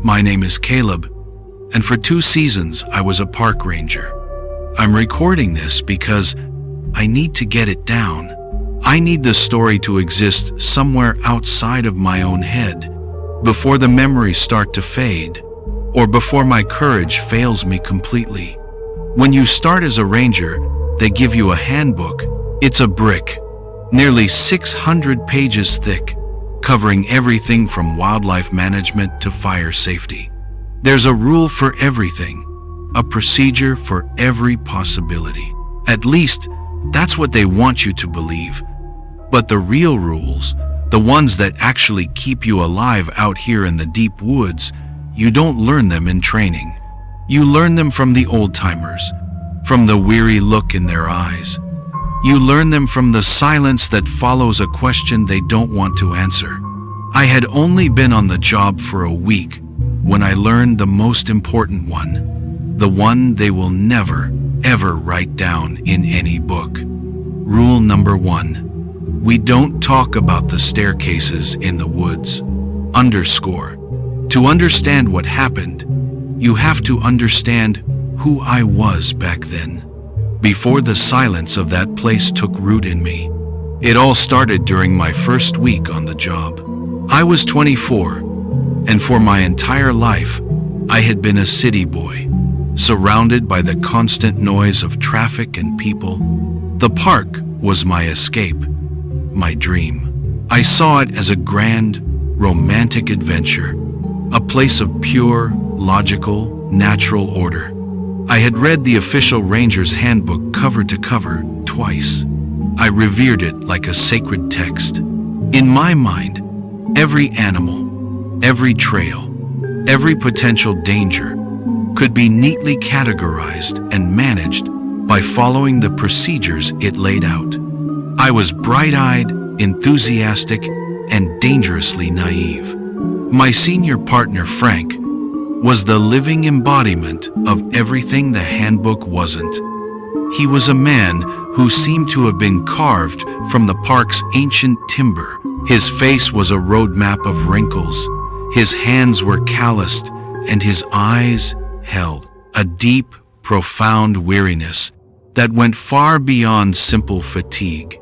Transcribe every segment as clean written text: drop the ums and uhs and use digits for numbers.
My name is Caleb, and for 2 seasons I was a park ranger. I'm recording this because I need to get it down. I need the story to exist somewhere outside of my own head, before the memories start to fade, or before my courage fails me completely. When you start as a ranger, they give you a handbook. It's a brick, nearly 600 pages thick, covering everything from wildlife management to fire safety. There's a rule for everything, a procedure for every possibility. At least, that's what they want you to believe. But the real rules, the ones that actually keep you alive out here in the deep woods, you don't learn them in training. You learn them from the old-timers, from the weary look in their eyes. You learn them from the silence that follows a question they don't want to answer. I had only been on the job for a week when I learned the most important one, the one they will never, ever write down in any book. Rule number 1, we don't talk about the staircases in the woods. To understand what happened, you have to understand who I was back then, before the silence of that place took root in me. It all started during my first week on the job. I was 24, and for my entire life, I had been a city boy, surrounded by the constant noise of traffic and people. The park was my escape, my dream. I saw it as a grand, romantic adventure, a place of pure, logical, natural order. I had read the official ranger's handbook cover to cover twice. I revered it like a sacred text. In my mind, every animal, every trail, every potential danger could be neatly categorized and managed by following the procedures it laid out. I was bright-eyed, enthusiastic, and dangerously naive. My senior partner, Frank, was the living embodiment of everything the handbook wasn't. He was a man who seemed to have been carved from the park's ancient timber. His face was a roadmap of wrinkles, his hands were calloused, and his eyes held a deep, profound weariness that went far beyond simple fatigue.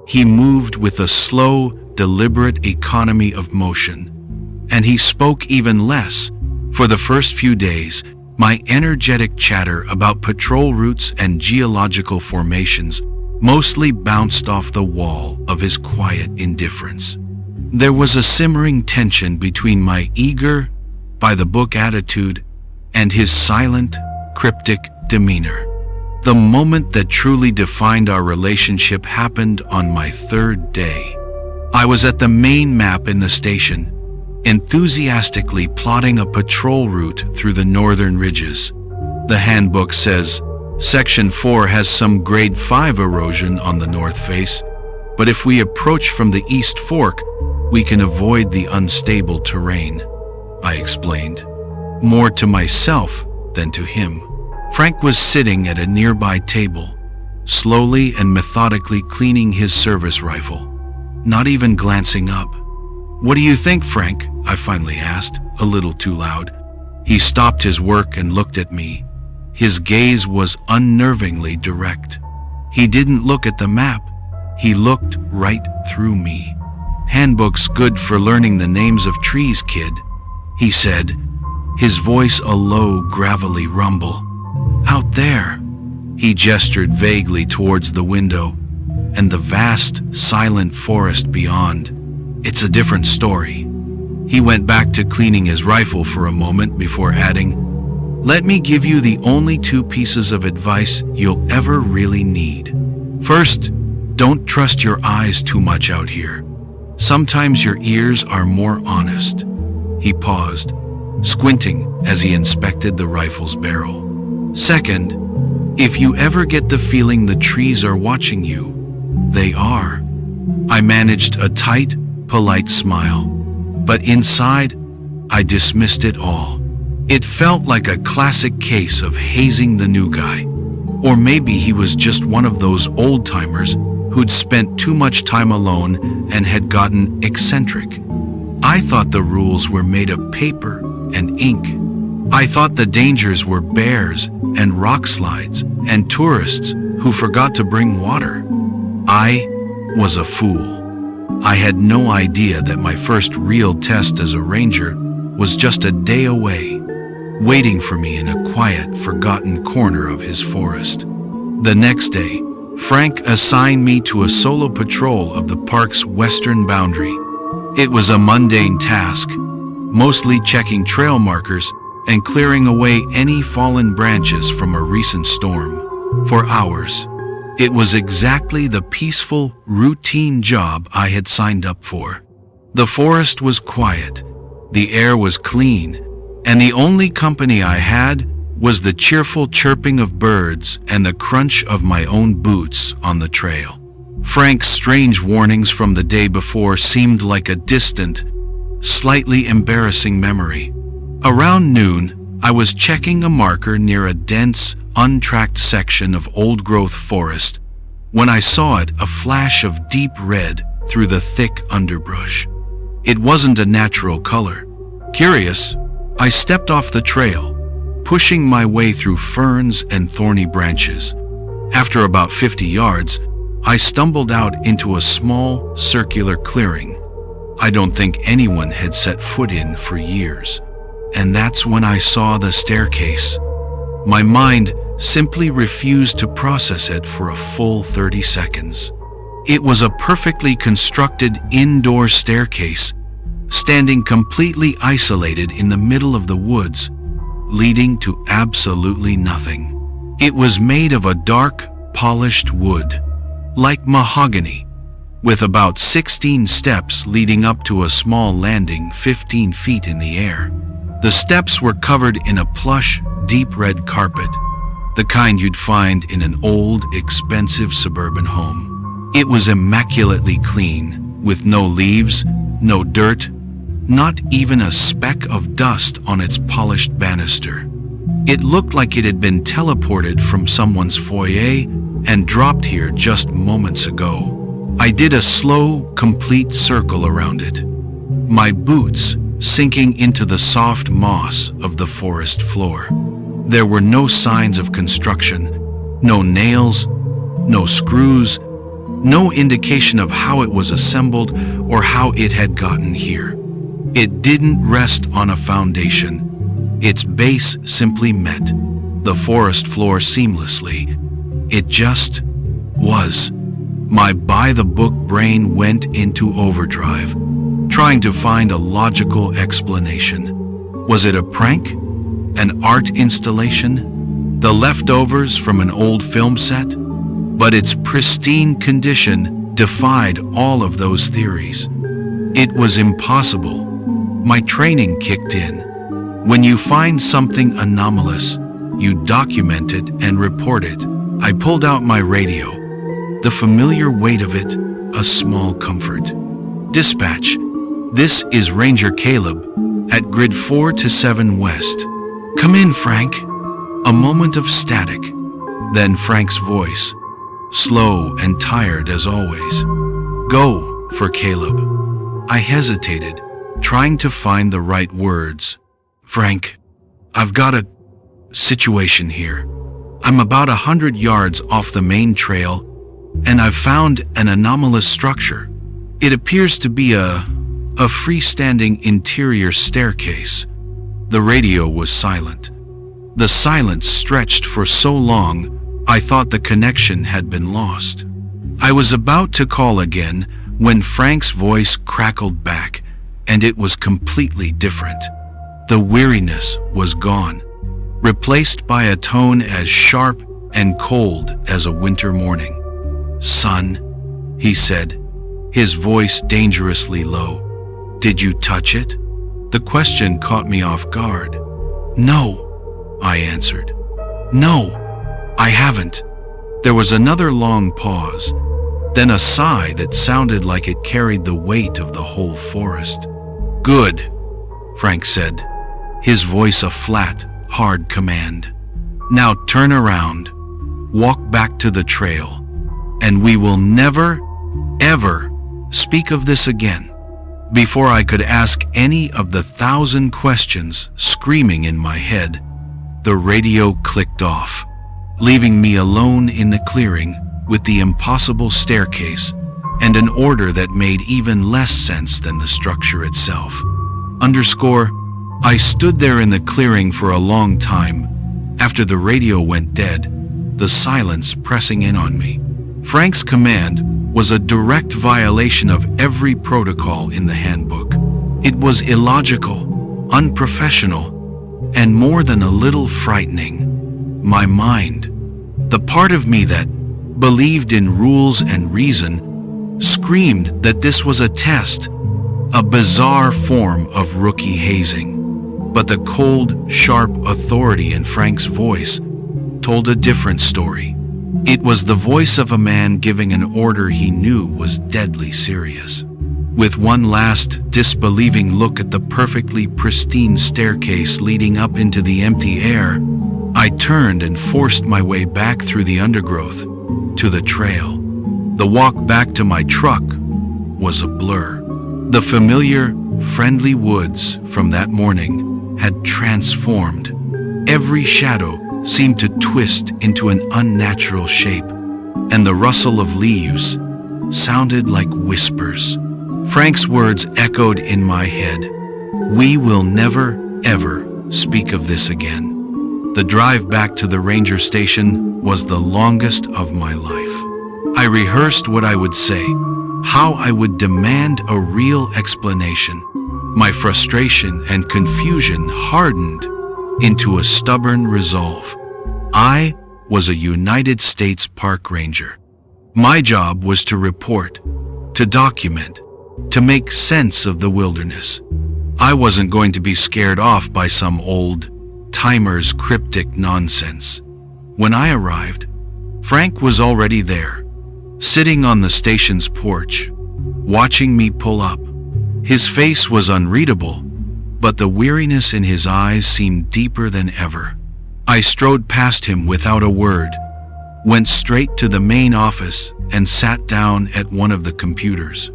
He moved with a slow, deliberate economy of motion, and he spoke even less. For the first few days, my energetic chatter about patrol routes and geological formations mostly bounced off the wall of his quiet indifference. There was a simmering tension between my eager, by-the-book attitude and his silent, cryptic demeanor. The moment that truly defined our relationship happened on my 3rd day. I was at the main map in the station, enthusiastically plotting a patrol route through the northern ridges. The handbook says, Section 4 has some grade 5 erosion on the north face, but if we approach from the east fork, we can avoid the unstable terrain, I explained, more to myself than to him. Frank was sitting at a nearby table, slowly and methodically cleaning his service rifle, not even glancing up. "What do you think, Frank?" I finally asked, a little too loud. He stopped his work and looked at me. His gaze was unnervingly direct. He didn't look at the map. He looked right through me. "Handbook's good for learning the names of trees, kid," he said, his voice a low, gravelly rumble. "Out there," he gestured vaguely towards the window, and the vast, silent forest beyond. "It's a different story." He went back to cleaning his rifle for a moment before adding, "Let me give you the only 2 pieces of advice you'll ever really need. First, don't trust your eyes too much out here. Sometimes your ears are more honest." He paused, squinting as he inspected the rifle's barrel. "Second, if you ever get the feeling the trees are watching you, they are." I managed a tight, polite smile, but inside, I dismissed it all. It felt like a classic case of hazing the new guy. Or maybe he was just one of those old-timers who'd spent too much time alone and had gotten eccentric. I thought the rules were made of paper and ink. I thought the dangers were bears and rock slides and tourists who forgot to bring water. I was a fool. I had no idea that my first real test as a ranger was just a day away, waiting for me in a quiet, forgotten corner of his forest. The next day, Frank assigned me to a solo patrol of the park's western boundary. It was a mundane task, mostly checking trail markers and clearing away any fallen branches from a recent storm. For hours, it was exactly the peaceful, routine job I had signed up for. The forest was quiet, the air was clean, and the only company I had was the cheerful chirping of birds and the crunch of my own boots on the trail. Frank's strange warnings from the day before seemed like a distant, slightly embarrassing memory. Around noon, I was checking a marker near a dense, untracked section of old-growth forest when I saw it, a flash of deep red through the thick underbrush. It wasn't a natural color. Curious, I stepped off the trail, pushing my way through ferns and thorny branches. After about 50 yards, I stumbled out into a small, circular clearing I don't think anyone had set foot in for years. And that's when I saw the staircase. My mind simply refused to process it for a full 30 seconds. It was a perfectly constructed indoor staircase, standing completely isolated in the middle of the woods, leading to absolutely nothing. It was made of a dark, polished wood, like mahogany, with about 16 steps leading up to a small landing 15 feet in the air. The steps were covered in a plush, deep red carpet, the kind you'd find in an old, expensive suburban home. It was immaculately clean, with no leaves, no dirt, not even a speck of dust on its polished banister. It looked like it had been teleported from someone's foyer and dropped here just moments ago. I did a slow, complete circle around it, my boots sinking into the soft moss of the forest floor. There were no signs of construction, no nails, no screws, no indication of how it was assembled or how it had gotten here. It didn't rest on a foundation. Its base simply met the forest floor seamlessly. It just was. My by-the-book brain went into overdrive, trying to find a logical explanation. Was it a prank? An art installation? The leftovers from an old film set? But its pristine condition defied all of those theories. It was impossible. My training kicked in. When you find something anomalous, you document it and report it. I pulled out my radio. The familiar weight of it, a small comfort. Dispatch, this is Ranger Caleb at grid 4 to 7 west. Come in, Frank. A moment of static, then Frank's voice, slow and tired as always. Go for Caleb. I hesitated, trying to find the right words. Frank, I've got a situation here. I'm about 100 yards off the main trail, and I've found an anomalous structure. It appears to be a freestanding interior staircase. The radio was silent. The silence stretched for so long, I thought the connection had been lost. I was about to call again when Frank's voice crackled back, and it was completely different. The weariness was gone, replaced by a tone as sharp and cold as a winter morning. Son, he said, his voice dangerously low. Did you touch it? The question caught me off guard. No, I answered. No, I haven't. There was another long pause, then a sigh that sounded like it carried the weight of the whole forest. Good, Frank said, his voice a flat, hard command. Now turn around, walk back to the trail, and we will never, ever speak of this again. Before I could ask any of the 1,000 questions screaming in my head, the radio clicked off, leaving me alone in the clearing with the impossible staircase and an order that made even less sense than the structure itself. I stood there in the clearing for a long time. After the radio went dead, the silence pressing in on me. Frank's command was a direct violation of every protocol in the handbook. It was illogical, unprofessional, and more than a little frightening. My mind, the part of me that believed in rules and reason, screamed that this was a test, a bizarre form of rookie hazing. But the cold, sharp authority in Frank's voice told a different story. It was the voice of a man giving an order he knew was deadly serious. With one last, disbelieving look at the perfectly pristine staircase leading up into the empty air, I turned and forced my way back through the undergrowth to the trail. The walk back to my truck was a blur. The familiar, friendly woods from that morning had transformed. Every shadow seemed to twist into an unnatural shape, and the rustle of leaves sounded like whispers. Frank's words echoed in my head. "We will never, ever speak of this again." The drive back to the ranger station was the longest of my life. I rehearsed what I would say, how I would demand a real explanation. My frustration and confusion hardened into a stubborn resolve. I was a United States Park Ranger. My job was to report, to document, to make sense of the wilderness. I wasn't going to be scared off by some old-timer's cryptic nonsense. When I arrived, Frank was already there, sitting on the station's porch, watching me pull up. His face was unreadable, but the weariness in his eyes seemed deeper than ever. I strode past him without a word, went straight to the main office, and sat down at one of the computers.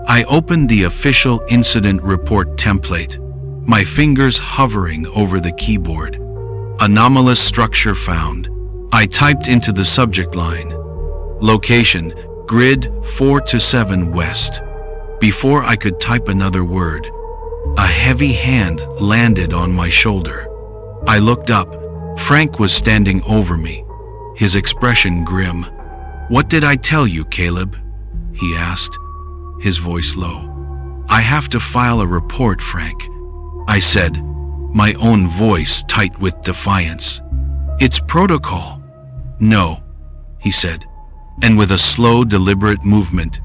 I opened the official incident report template, my fingers hovering over the keyboard. Anomalous structure found. I typed into the subject line, location, grid 4 to 7 west. Before I could type another word, a heavy hand landed on my shoulder. I looked up. Frank was standing over me, his expression grim. "What did I tell you, Caleb?" he asked, his voice low. "I have to file a report, Frank," I said, my own voice tight with defiance. "It's protocol." "No," he said, and with a slow, deliberate movement,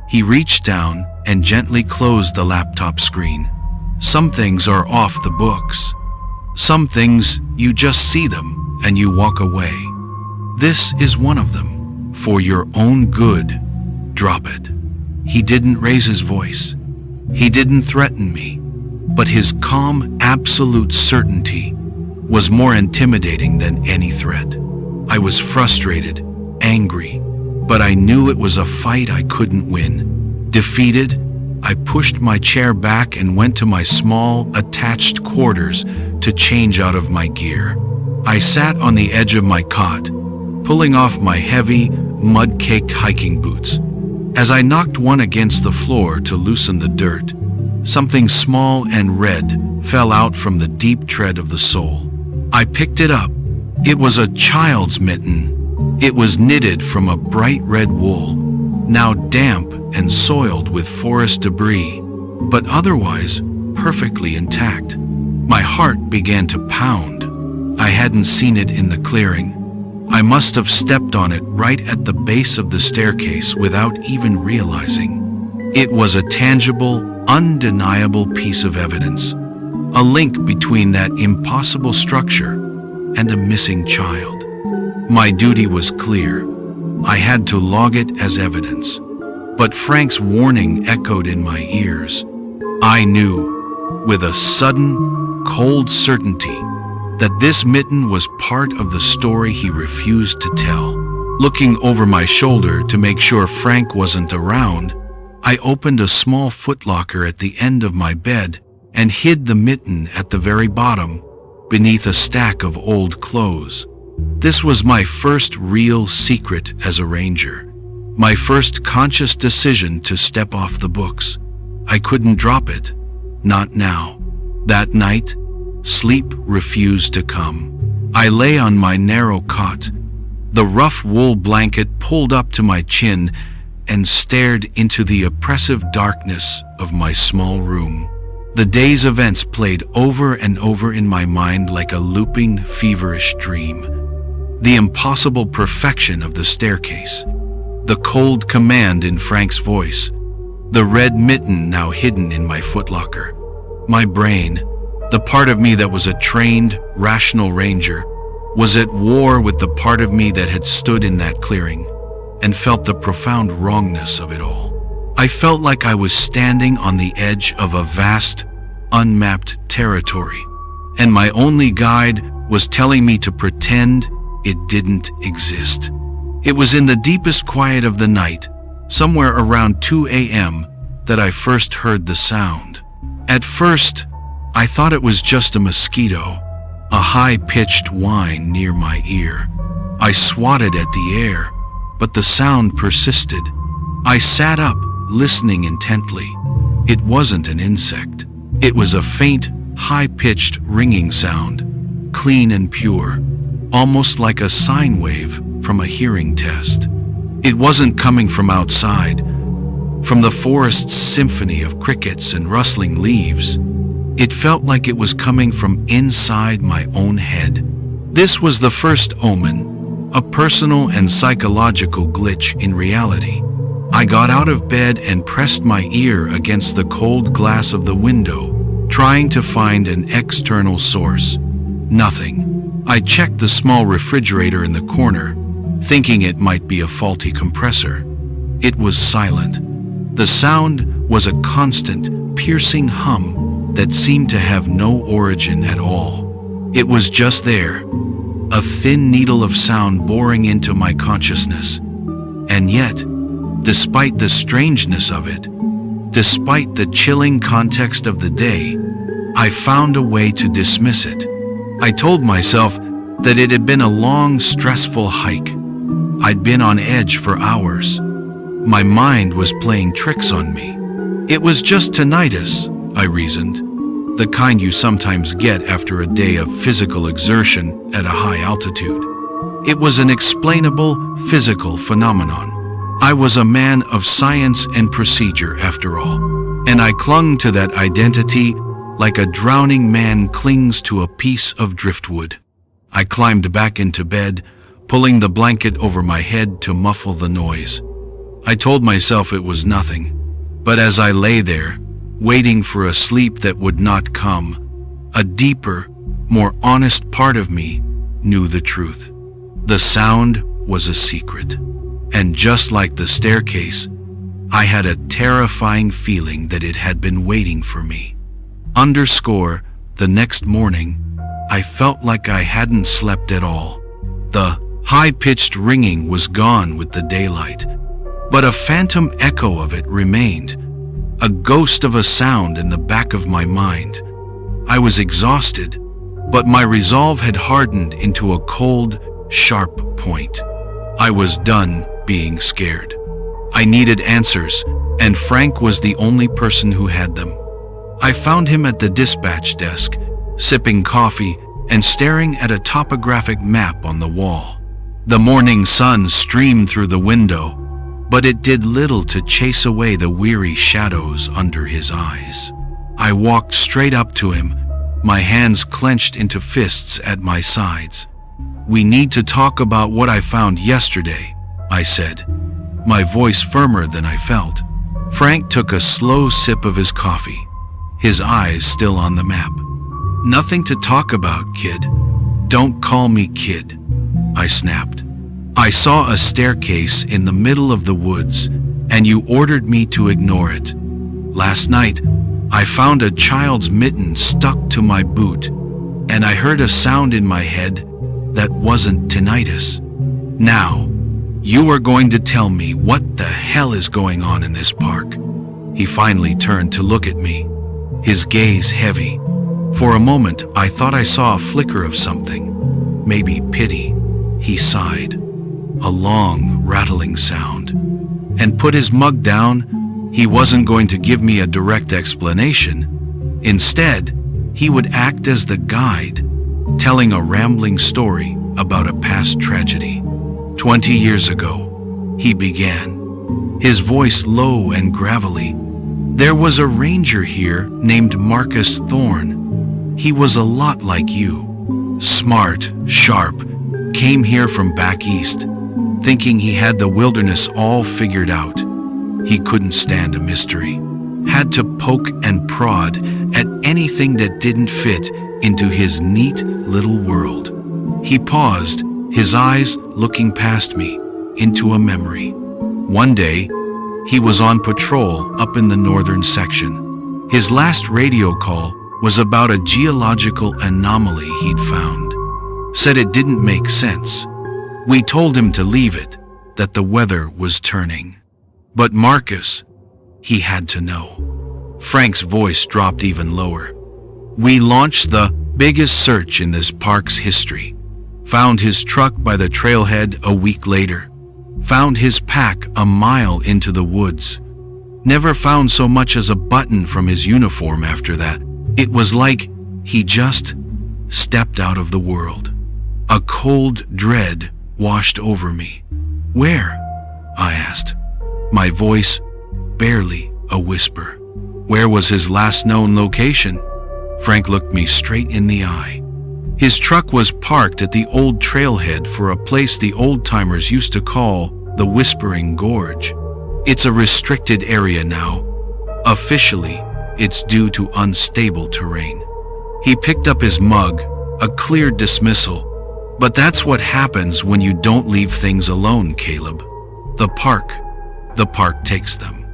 he reached down and gently closed the laptop screen. "Some things are off the books. Some things you just see them and you walk away. This is one of them. For your own good, drop it." He didn't raise his voice. He didn't threaten me, but his calm, absolute certainty was more intimidating than any threat. I was frustrated, angry, but I knew it was a fight I couldn't win. Defeated, I pushed my chair back and went to my small, attached quarters to change out of my gear. I sat on the edge of my cot, pulling off my heavy, mud-caked hiking boots. As I knocked one against the floor to loosen the dirt, something small and red fell out from the deep tread of the sole. I picked it up. It was a child's mitten. It was knitted from a bright red wool, now damp and soiled with forest debris, but otherwise perfectly intact. My heart began to pound. I hadn't seen it in the clearing. I must have stepped on it right at the base of the staircase without even realizing. It was a tangible, undeniable piece of evidence, a link between that impossible structure and a missing child. My duty was clear. I had to log it as evidence. But Frank's warning echoed in my ears. I knew, with a sudden, cold certainty, that this mitten was part of the story he refused to tell. Looking over my shoulder to make sure Frank wasn't around, I opened a small footlocker at the end of my bed and hid the mitten at the very bottom, beneath a stack of old clothes. This was my first real secret as a ranger, my first conscious decision to step off the books. I couldn't drop it, not now. That night, sleep refused to come. I lay on my narrow cot, the rough wool blanket pulled up to my chin, and stared into the oppressive darkness of my small room. The day's events played over and over in my mind like a looping, feverish dream. The impossible perfection of the staircase, the cold command in Frank's voice, the red mitten now hidden in my footlocker. My brain, the part of me that was a trained, rational ranger, was at war with the part of me that had stood in that clearing and felt the profound wrongness of it all. I felt like I was standing on the edge of a vast, unmapped territory, and my only guide was telling me to pretend it didn't exist. It was in the deepest quiet of the night, somewhere around 2 a.m., that I first heard the sound. At first, I thought it was just a mosquito, a high-pitched whine near my ear. I swatted at the air, but the sound persisted. I sat up, listening intently. It wasn't an insect. It was a faint, high-pitched ringing sound, clean and pure, almost like a sine wave from a hearing test. It wasn't coming from outside, from the forest's symphony of crickets and rustling leaves. It felt like it was coming from inside my own head. This was the first omen, a personal and psychological glitch in reality. I got out of bed and pressed my ear against the cold glass of the window, trying to find an external source. Nothing. I checked the small refrigerator in the corner, thinking it might be a faulty compressor. It was silent. The sound was a constant, piercing hum that seemed to have no origin at all. It was just there, a thin needle of sound boring into my consciousness. And yet, despite the strangeness of it, despite the chilling context of the day, I found a way to dismiss it. I told myself that it had been a long, stressful hike. I'd been on edge for hours. My mind was playing tricks on me. It was just tinnitus, I reasoned, the kind you sometimes get after a day of physical exertion at a high altitude. It was an explainable, physical phenomenon. I was a man of science and procedure, after all, and I clung to that identity like a drowning man clings to a piece of driftwood. I climbed back into bed, pulling the blanket over my head to muffle the noise. I told myself it was nothing, but as I lay there, waiting for a sleep that would not come, a deeper, more honest part of me knew the truth. The sound was a secret, and just like the staircase, I had a terrifying feeling that it had been waiting for me. The next morning, I felt like I hadn't slept at all. The high-pitched ringing was gone with the daylight, but a phantom echo of it remained, a ghost of a sound in the back of my mind. I was exhausted, but my resolve had hardened into a cold, sharp point. I was done being scared. I needed answers, and Frank was the only person who had them. I found him at the dispatch desk, sipping coffee and staring at a topographic map on the wall. The morning sun streamed through the window, but it did little to chase away the weary shadows under his eyes. I walked straight up to him, my hands clenched into fists at my sides. "We need to talk about what I found yesterday," I said, my voice firmer than I felt. Frank took a slow sip of his coffee, his eyes still on the map. "Nothing to talk about, kid." "Don't call me kid," I snapped. "I saw a staircase in the middle of the woods, and you ordered me to ignore it. Last night, I found a child's mitten stuck to my boot, and I heard a sound in my head that wasn't tinnitus. Now, you are going to tell me what the hell is going on in this park." He finally turned to look at me, his gaze heavy. For a moment, I thought I saw a flicker of something, maybe pity. He sighed, a long, rattling sound, and put his mug down. He wasn't going to give me a direct explanation. Instead, he would act as the guide, telling a rambling story about a past tragedy. 20 years ago, he began, his voice low and gravelly. There was a ranger here named Marcus Thorne. He was a lot like you. Smart, sharp, came here from back east, thinking he had the wilderness all figured out. He couldn't stand a mystery. Had to poke and prod at anything that didn't fit into his neat little world. He paused, his eyes looking past me, into a memory. One day, he was on patrol up in the northern section. His last radio call was about a geological anomaly he'd found. Said it didn't make sense. We told him to leave it, that the weather was turning. But Marcus, he had to know. Frank's voice dropped even lower. We launched the biggest search in this park's history. Found his truck by the trailhead a week later. Found his pack a mile into the woods. Never found so much as a button from his uniform after that. It was like he just stepped out of the world. A cold dread washed over me. Where? I asked, my voice barely a whisper. Where was his last known location? Frank looked me straight in the eye. His truck was parked at the old trailhead for a place the old-timers used to call the Whispering Gorge. It's a restricted area now. Officially, it's due to unstable terrain. He picked up his mug, a clear dismissal. But that's what happens when you don't leave things alone, Caleb. The park takes them.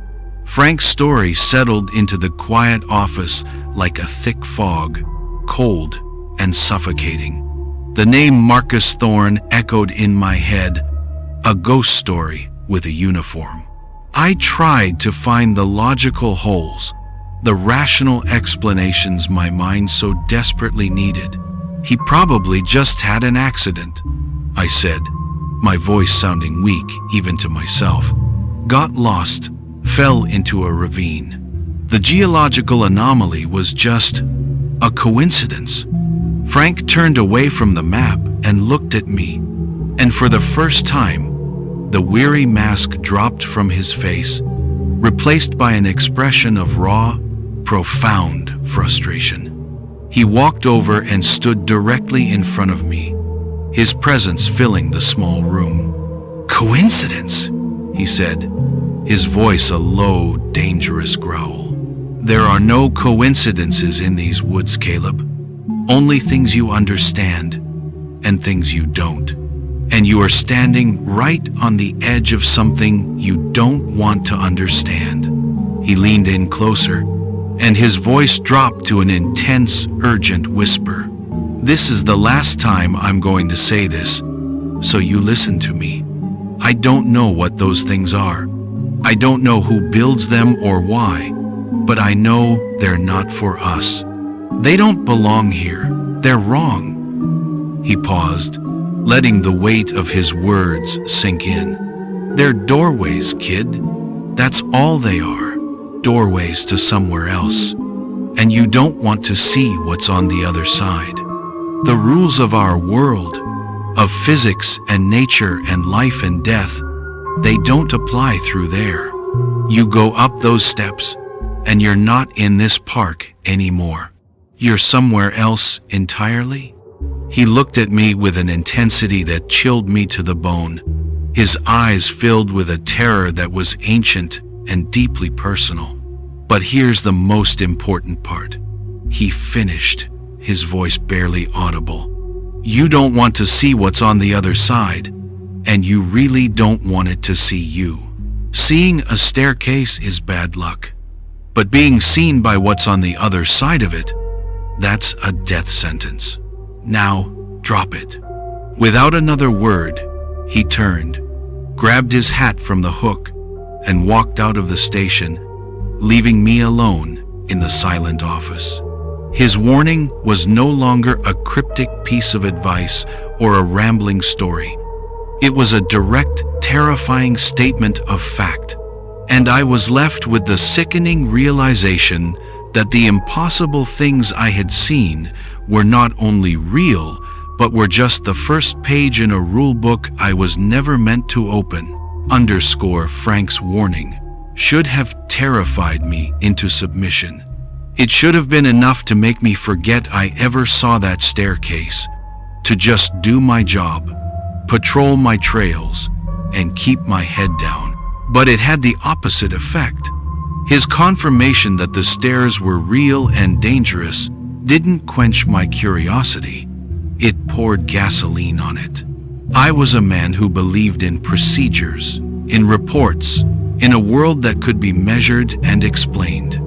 Frank's story settled into the quiet office like a thick fog, cold and suffocating. The name Marcus Thorne echoed in my head, a ghost story with a uniform. I tried to find the logical holes, the rational explanations my mind so desperately needed. He probably just had an accident, I said, my voice sounding weak even to myself. Got lost, fell into a ravine. The geological anomaly was just a coincidence. Frank turned away from the map and looked at me, and for the first time, the weary mask dropped from his face, replaced by an expression of raw, profound frustration. He walked over and stood directly in front of me, his presence filling the small room. Coincidence, he said, his voice a low, dangerous growl. There are no coincidences in these woods, Caleb. Only things you understand and things you don't. And you are standing right on the edge of something you don't want to understand. He leaned in closer, and his voice dropped to an intense, urgent whisper. This is the last time I'm going to say this, so you listen to me. I don't know what those things are. I don't know who builds them or why, but I know they're not for us. They don't belong here. They're wrong. He paused, letting the weight of his words sink in. They're doorways, kid. That's all they are. Doorways to somewhere else. And you don't want to see what's on the other side. The rules of our world, of physics and nature and life and death, they don't apply through there. You go up those steps, and you're not in this park anymore. You're somewhere else entirely? He looked at me with an intensity that chilled me to the bone, his eyes filled with a terror that was ancient and deeply personal. But here's the most important part. He finished, his voice barely audible. You don't want to see what's on the other side, and you really don't want it to see you. Seeing a staircase is bad luck, but being seen by what's on the other side of it, that's a death sentence. Now, drop it. Without another word, he turned, grabbed his hat from the hook, and walked out of the station, leaving me alone in the silent office. His warning was no longer a cryptic piece of advice or a rambling story. It was a direct, terrifying statement of fact, and I was left with the sickening realization that the impossible things I had seen were not only real, but were just the first page in a rule book I was never meant to open. Frank's warning should have terrified me into submission. It should have been enough to make me forget I ever saw that staircase, to just do my job, patrol my trails, and keep my head down. But it had the opposite effect. His confirmation that the stairs were real and dangerous didn't quench my curiosity. It poured gasoline on it. I was a man who believed in procedures, in reports, in a world that could be measured and explained.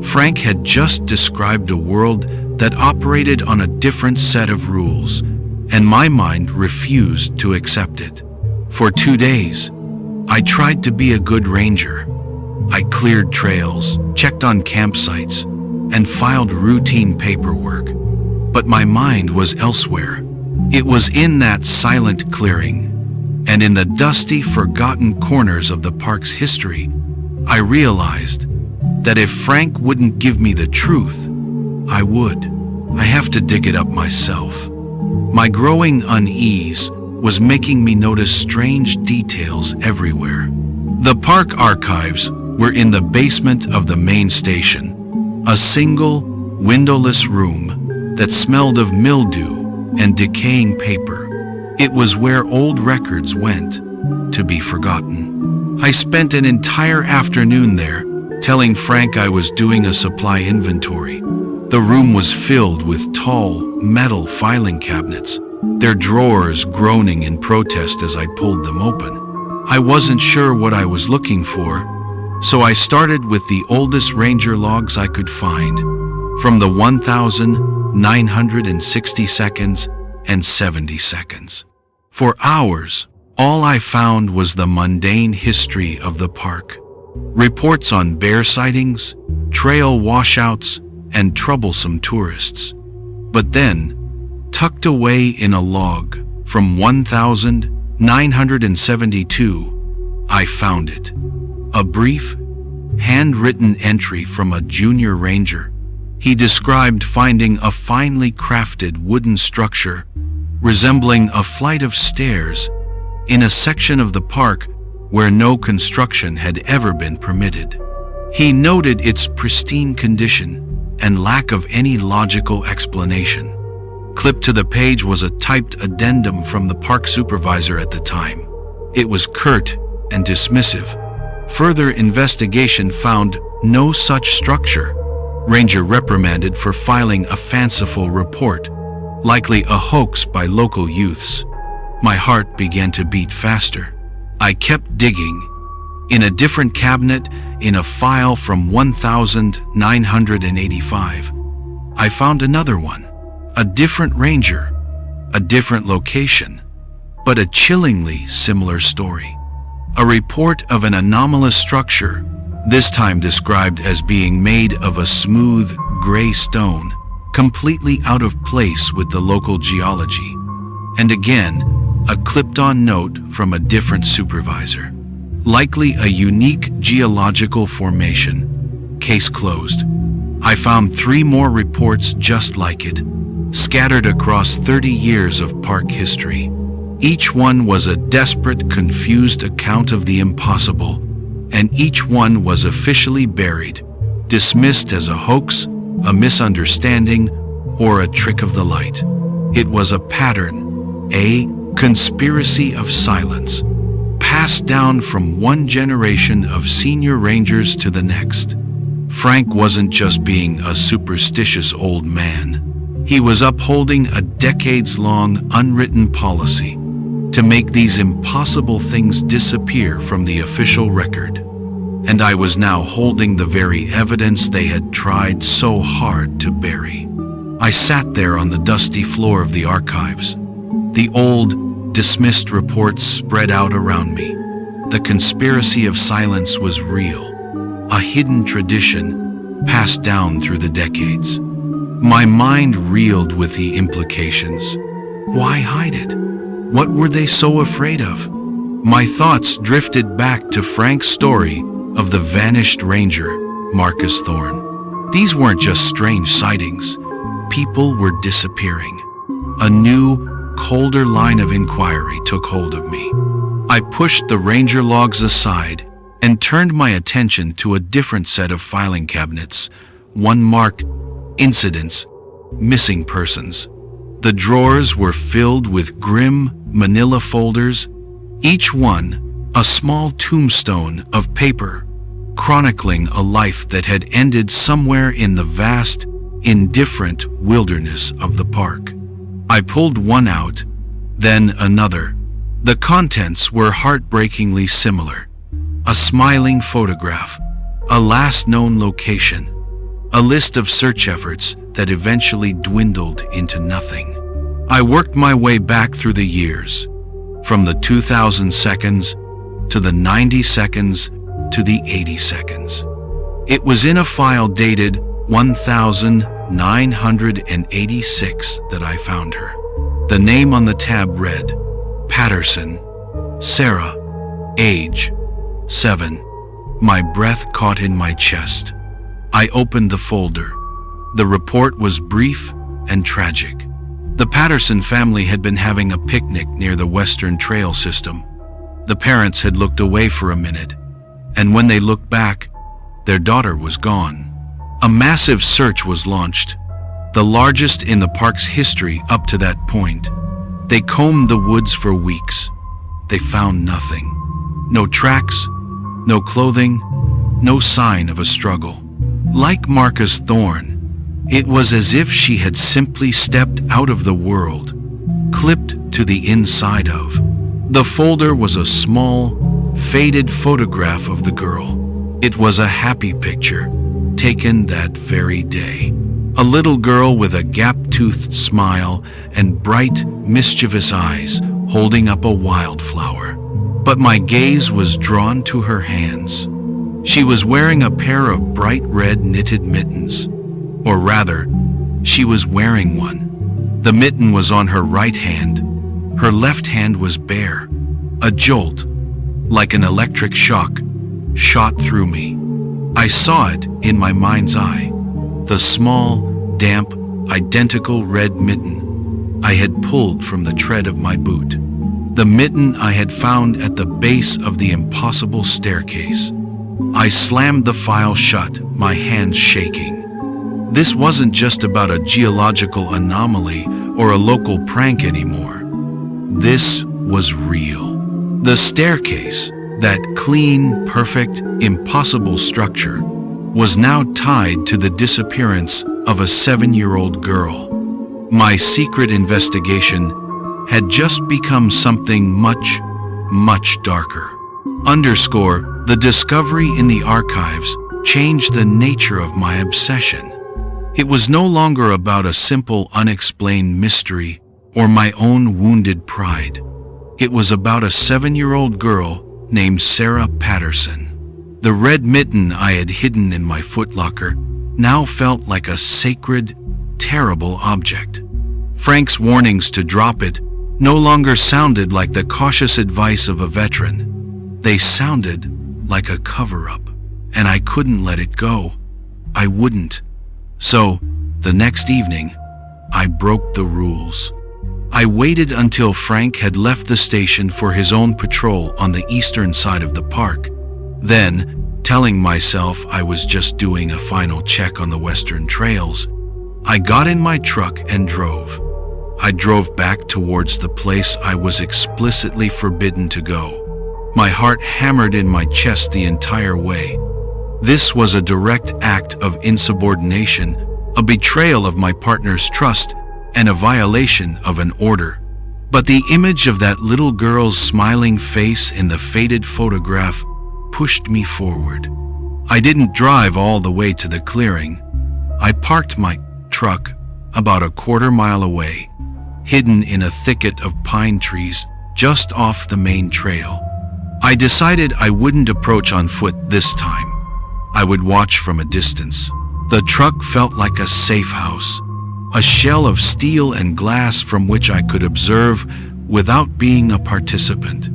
Frank had just described a world that operated on a different set of rules, and my mind refused to accept it. For 2 days, I tried to be a good ranger. I cleared trails, checked on campsites, and filed routine paperwork. But my mind was elsewhere. It was in that silent clearing, and in the dusty, forgotten corners of the park's history, I realized that if Frank wouldn't give me the truth, I would. I have to dig it up myself. My growing unease was making me notice strange details everywhere. The park archives were in the basement of the main station, a single, windowless room that smelled of mildew and decaying paper. It was where old records went to be forgotten. I spent an entire afternoon there, telling Frank I was doing a supply inventory. The room was filled with tall, metal filing cabinets, their drawers groaning in protest as I pulled them open. I wasn't sure what I was looking for, so I started with the oldest ranger logs I could find, from the 1,960 seconds and 70 seconds. For hours, all I found was the mundane history of the park. Reports on bear sightings, trail washouts, and troublesome tourists. But then, tucked away in a log from 1,972, I found it. A brief, handwritten entry from a junior ranger. He described finding a finely crafted wooden structure resembling a flight of stairs in a section of the park where no construction had ever been permitted. He noted its pristine condition and lack of any logical explanation. Clipped to the page was a typed addendum from the park supervisor at the time. It was curt and dismissive. Further investigation found no such structure. Ranger reprimanded for filing a fanciful report, likely a hoax by local youths. My heart began to beat faster. I kept digging. In a different cabinet, in a file from 1,985, I found another one. A different ranger, a different location, but a chillingly similar story. A report of an anomalous structure, this time described as being made of a smooth, gray stone, completely out of place with the local geology. And again, a clipped-on note from a different supervisor. Likely a unique geological formation. Case closed. I found 3 more reports just like it, scattered across 30 years of park history. Each one was a desperate, confused account of the impossible, and each one was officially buried, dismissed as a hoax, a misunderstanding, or a trick of the light. It was a pattern, a conspiracy of silence, passed down from one generation of senior rangers to the next. Frank wasn't just being a superstitious old man. He was upholding a decades-long unwritten policy to make these impossible things disappear from the official record. And I was now holding the very evidence they had tried so hard to bury. I sat there on the dusty floor of the archives. The old, dismissed reports spread out around me. The conspiracy of silence was real. a hidden tradition passed down through the decades. My mind reeled with the implications. Why hide it? What were they so afraid of? My thoughts drifted back to Frank's story of the vanished ranger, Marcus Thorne. These weren't just strange sightings. People were disappearing. A new, colder line of inquiry took hold of me. I pushed the ranger logs aside and turned my attention to a different set of filing cabinets, one marked Incidents, Missing Persons. The drawers were filled with grim manila folders, each one a small tombstone of paper, chronicling a life that had ended somewhere in the vast, indifferent wilderness of the park. I pulled one out, then another. The contents were heartbreakingly similar. A smiling photograph, a last known location, a list of search efforts that eventually dwindled into nothing. I worked my way back through the years, from the 2000 seconds to the 90 seconds to the 80 seconds. It was in a file dated 1986 that I found her. The name on the tab read, Patterson, Sarah, age 7. My breath caught in my chest. I opened the folder. The report was brief and tragic. The Patterson family had been having a picnic near the Western Trail system. The parents had looked away for a minute, and when they looked back, their daughter was gone. A massive search was launched, the largest in the park's history up to that point. They combed the woods for weeks. They found nothing. No tracks, no clothing, no sign of a struggle. Like Marcus Thorne, it was as if she had simply stepped out of the world, clipped to the inside of. The folder was a small, faded photograph of the girl. It was a happy picture, taken that very day. A little girl with a gap-toothed smile and bright, mischievous eyes holding up a wildflower. But my gaze was drawn to her hands. She was wearing a pair of bright red knitted mittens. Or rather, she was wearing one. The mitten was on her right hand. Her left hand was bare. A jolt, like an electric shock, shot through me. I saw it in my mind's eye. The small, damp, identical red mitten I had pulled from the tread of my boot. The mitten I had found at the base of the impossible staircase. I slammed the file shut, my hands shaking. This wasn't just about a geological anomaly or a local prank anymore. This was real. The staircase, that clean, perfect, impossible structure, was now tied to the disappearance of a 7-year-old girl. My secret investigation had just become something much, much darker. The discovery in the archives changed the nature of my obsession. It was no longer about a simple, unexplained mystery or my own wounded pride. It was about a 7-year-old girl named Sarah Patterson. The red mitten I had hidden in my footlocker now felt like a sacred, terrible object. Frank's warnings to drop it no longer sounded like the cautious advice of a veteran. They sounded like a cover-up, and I couldn't let it go. I wouldn't. So, the next evening, I broke the rules. I waited until Frank had left the station for his own patrol on the eastern side of the park. Then, telling myself I was just doing a final check on the western trails, I got in my truck and drove. I drove back towards the place I was explicitly forbidden to go. My heart hammered in my chest the entire way. This was a direct act of insubordination, a betrayal of my partner's trust, and a violation of an order. But the image of that little girl's smiling face in the faded photograph pushed me forward. I didn't drive all the way to the clearing. I parked my truck about a quarter-mile away, hidden in a thicket of pine trees just off the main trail. I decided I wouldn't approach on foot this time. I would watch from a distance. The truck felt like a safe house, a shell of steel and glass from which I could observe without being a participant.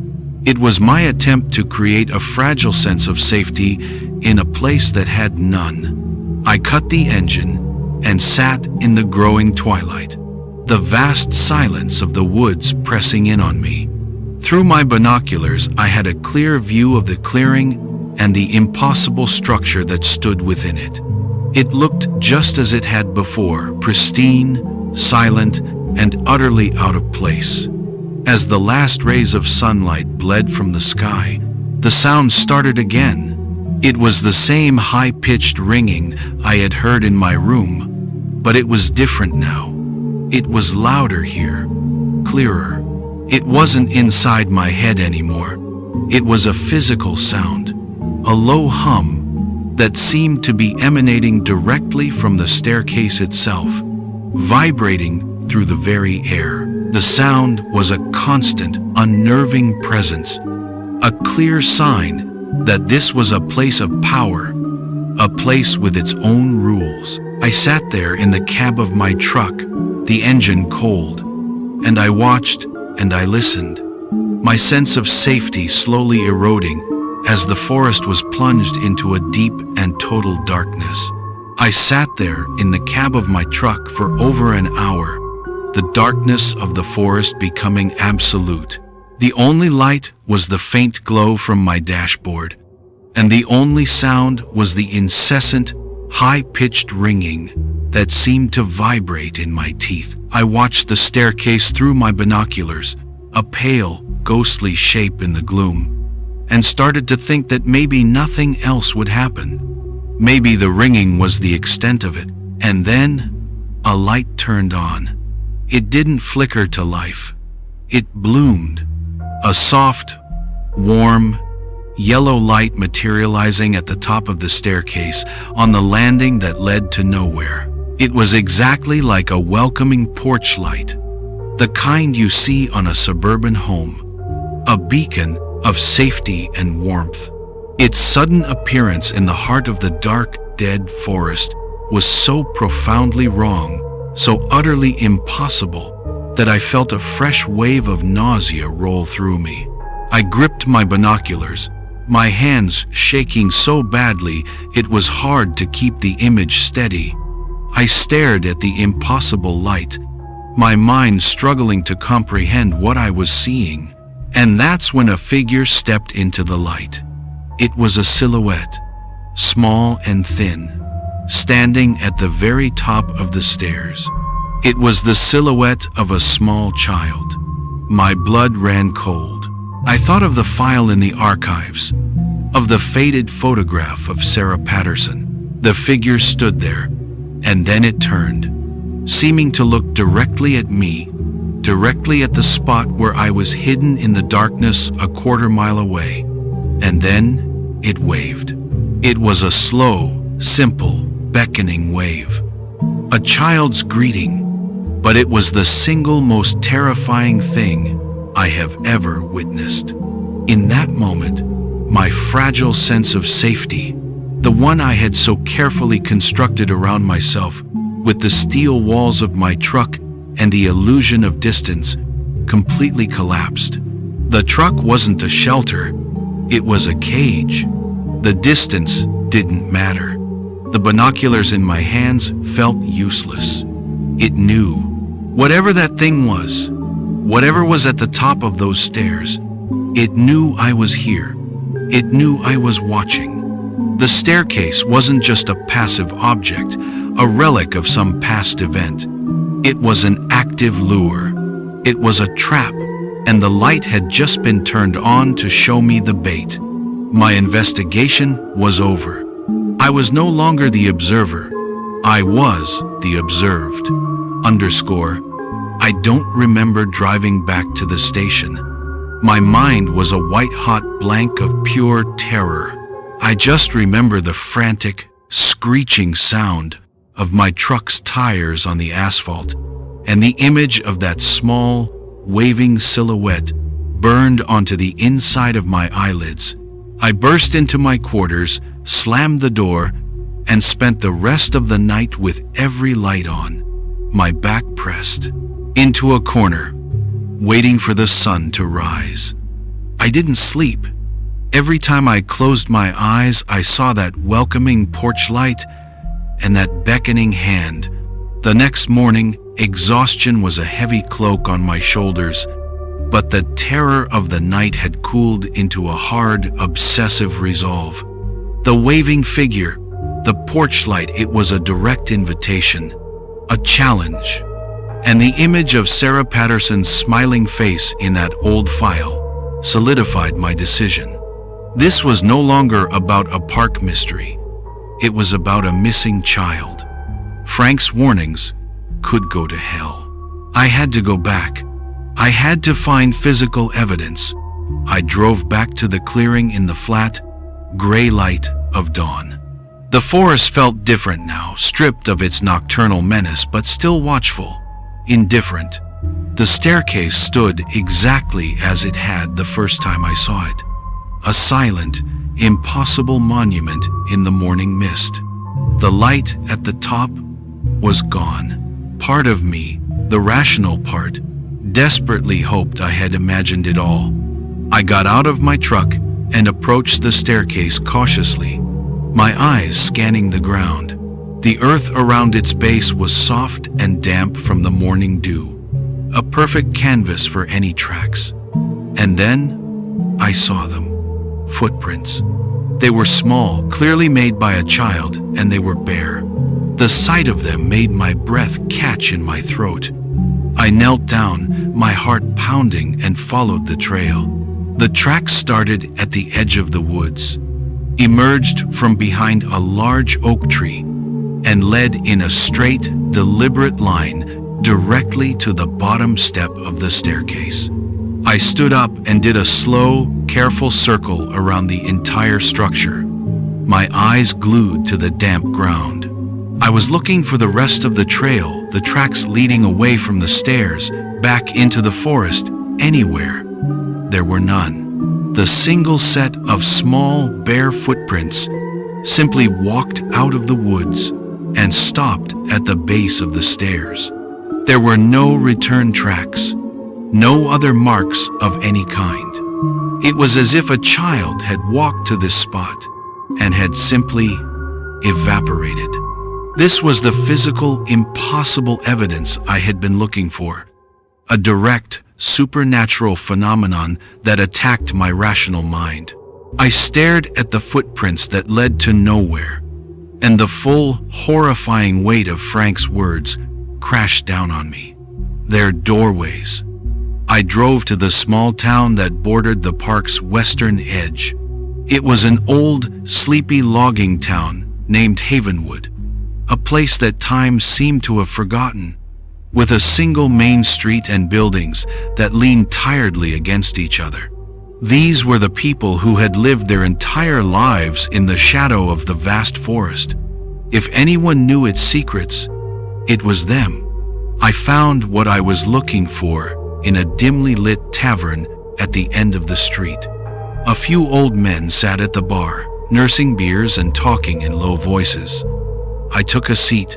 It was my attempt to create a fragile sense of safety in a place that had none. I cut the engine and sat in the growing twilight, the vast silence of the woods pressing in on me. Through my binoculars, I had a clear view of the clearing and the impossible structure that stood within it. It looked just as it had before, pristine, silent, and utterly out of place. As the last rays of sunlight bled from the sky, the sound started again. It was the same high-pitched ringing I had heard in my room, but it was different now. It was louder here, clearer. It wasn't inside my head anymore. It was a physical sound, a low hum that seemed to be emanating directly from the staircase itself, vibrating through the very air. The sound was a constant, unnerving presence, a clear sign that this was a place of power, a place with its own rules. I sat there in the cab of my truck, the engine cold, and I watched and I listened, my sense of safety slowly eroding as the forest was plunged into a deep and total darkness. I sat there in the cab of my truck for over an hour, the darkness of the forest becoming absolute. The only light was the faint glow from my dashboard, and the only sound was the incessant, high-pitched ringing that seemed to vibrate in my teeth. I watched the staircase through my binoculars, a pale, ghostly shape in the gloom, and started to think that maybe nothing else would happen. Maybe the ringing was the extent of it. And then a light turned on. It didn't flicker to life. It bloomed, a soft, warm, yellow light materializing at the top of the staircase on the landing that led to nowhere. It was exactly like a welcoming porch light, the kind you see on a suburban home, a beacon of safety and warmth. Its sudden appearance in the heart of the dark, dead forest was so profoundly wrong, so utterly impossible, that I felt a fresh wave of nausea roll through me. I gripped my binoculars, my hands shaking so badly it was hard to keep the image steady. I stared at the impossible light, my mind struggling to comprehend what I was seeing. And that's when a figure stepped into the light. It was a silhouette, small and thin, standing at the very top of the stairs. It was the silhouette of a small child. My blood ran cold. I thought of the file in the archives, of the faded photograph of Sarah Patterson. The figure stood there, and then it turned, seeming to look directly at me, directly at the spot where I was hidden in the darkness a quarter-mile away. And then it waved. It was a slow, simple, beckoning wave. A child's greeting, but it was the single most terrifying thing I have ever witnessed. In that moment, my fragile sense of safety, the one I had so carefully constructed around myself with the steel walls of my truck and the illusion of distance, completely collapsed. The truck wasn't a shelter, it was a cage. The distance didn't matter. The binoculars in my hands felt useless. It knew. Whatever that thing was, whatever was at the top of those stairs, it knew I was here. It knew I was watching. The staircase wasn't just a passive object, a relic of some past event. It was an active lure. It was a trap, and the light had just been turned on to show me the bait. My investigation was over. I was no longer the observer. I was the observed. I don't remember driving back to the station. My mind was a white-hot blank of pure terror. I just remember the frantic, screeching sound of my truck's tires on the asphalt, and the image of that small, waving silhouette burned onto the inside of my eyelids, I burst into my quarters, slammed the door, and spent the rest of the night with every light on, my back pressed into a corner, waiting for the sun to rise. I didn't sleep. Every time I closed my eyes, I saw that welcoming porch light and that beckoning hand. The next morning, exhaustion was a heavy cloak on my shoulders, but the terror of the night had cooled into a hard, obsessive resolve. The waving figure, the porch light, it was a direct invitation, a challenge. And the image of Sarah Patterson's smiling face in that old file solidified my decision. This was no longer about a park mystery. It was about a missing child. Frank's warnings could go to hell. I had to go back. I had to find physical evidence. I drove back to the clearing in the flat, gray light of dawn. The forest felt different now, stripped of its nocturnal menace, but still watchful, indifferent. The staircase stood exactly as it had the first time I saw it. A silent, impossible monument in the morning mist. The light at the top was gone. Part of me, the rational part, desperately hoped I had imagined it all. I got out of my truck and approached the staircase cautiously, my eyes scanning the ground. The earth around its base was soft and damp from the morning dew, a perfect canvas for any tracks. And then I saw them. Footprints. They were small, clearly made by a child, and they were bare. The sight of them made my breath catch in my throat. I knelt down, my heart pounding, and followed the trail. The tracks started at the edge of the woods, emerged from behind a large oak tree, and led in a straight, deliberate line directly to the bottom step of the staircase. I stood up and did a slow, careful circle around the entire structure, my eyes glued to the damp ground. I was looking for the rest of the trail, the tracks leading away from the stairs, back into the forest, anywhere. There were none. The single set of small, bare footprints simply walked out of the woods and stopped at the base of the stairs. There were no return tracks, no other marks of any kind. It was as if a child had walked to this spot and had simply evaporated. This was the physical, impossible evidence I had been looking for. A direct, supernatural phenomenon that attacked my rational mind. I stared at the footprints that led to nowhere, and the full, horrifying weight of Frank's words crashed down on me. Their doorways. I drove to the small town that bordered the park's western edge. It was an old, sleepy logging town named Havenwood, a place that time seemed to have forgotten, with a single main street and buildings that leaned tiredly against each other. These were the people who had lived their entire lives in the shadow of the vast forest. If anyone knew its secrets, it was them. I found what I was looking for in a dimly lit tavern at the end of the street. A few old men sat at the bar, nursing beers and talking in low voices. I took a seat,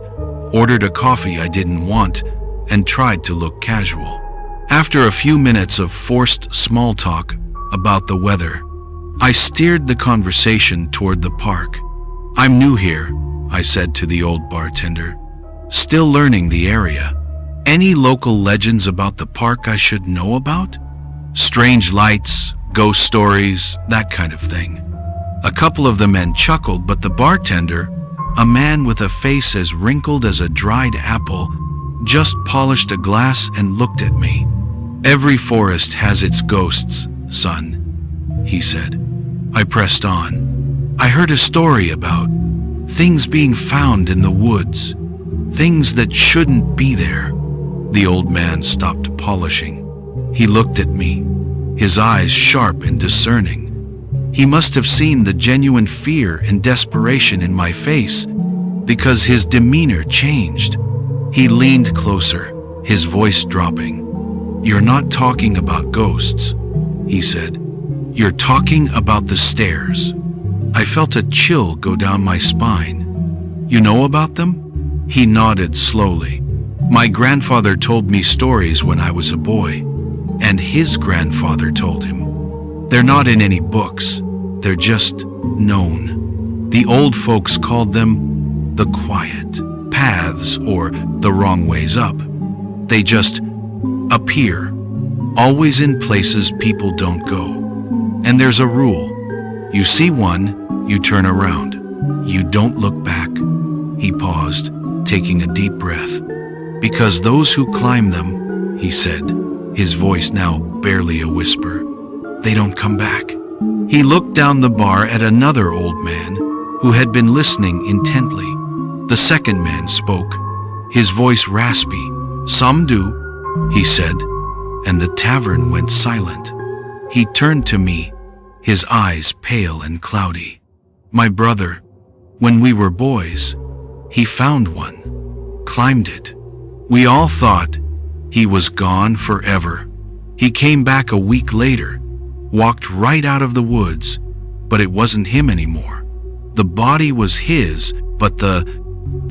ordered a coffee I didn't want, and tried to look casual. After a few minutes of forced small talk about the weather, I steered the conversation toward the park. "I'm new here," I said to the old bartender. "Still learning the area. Any local legends about the park I should know about? Strange lights, ghost stories, that kind of thing." A couple of the men chuckled, but the bartender, a man with a face as wrinkled as a dried apple, just polished a glass and looked at me. "Every forest has its ghosts, son," he said. I pressed on. "I heard a story about things being found in the woods, things that shouldn't be there." The old man stopped polishing. He looked at me, his eyes sharp and discerning. He must have seen the genuine fear and desperation in my face, because his demeanor changed. He leaned closer, his voice dropping. "You're not talking about ghosts," he said. You're talking about the stairs. I felt a chill go down my spine. You know about them? He nodded slowly. My grandfather told me stories when I was a boy, and his grandfather told him. They're not in any books, they're just known. The old folks called them the quiet paths or the wrong ways up. They just appear, always in places people don't go. And there's a rule. You see one, you turn around. You don't look back. He paused, taking a deep breath. Because those who climb them, he said, his voice now barely a whisper, they don't come back. He looked down the bar at another old man who had been listening intently. The second man spoke, his voice raspy. Some do, he said, and the tavern went silent. He turned to me, his eyes pale and cloudy. My brother, when we were boys, he found one, climbed it. We all thought he was gone forever. He came back a week later, walked right out of the woods, but it wasn't him anymore. The body was his, but the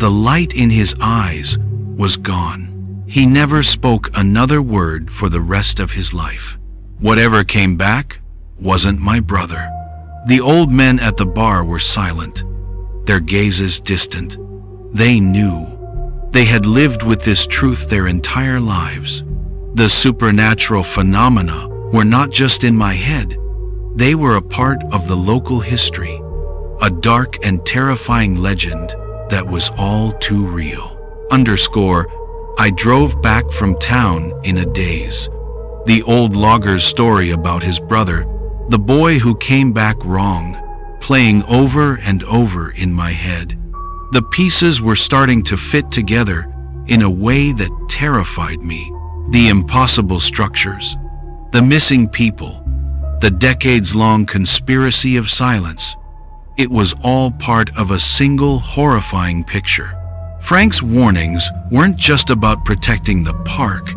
light in his eyes was gone. He never spoke another word for the rest of his life. Whatever came back wasn't my brother. The old men at the bar were silent, their gazes distant. They knew. They had lived with this truth their entire lives. The supernatural phenomena were not just in my head. They were a part of the local history, a dark and terrifying legend that was all too real. I drove back from town in a daze. The old logger's story about his brother, the boy who came back wrong, playing over and over in my head. The pieces were starting to fit together in a way that terrified me. The impossible structures, the missing people, the decades-long conspiracy of silence. It was all part of a single horrifying picture. Frank's warnings weren't just about protecting the park.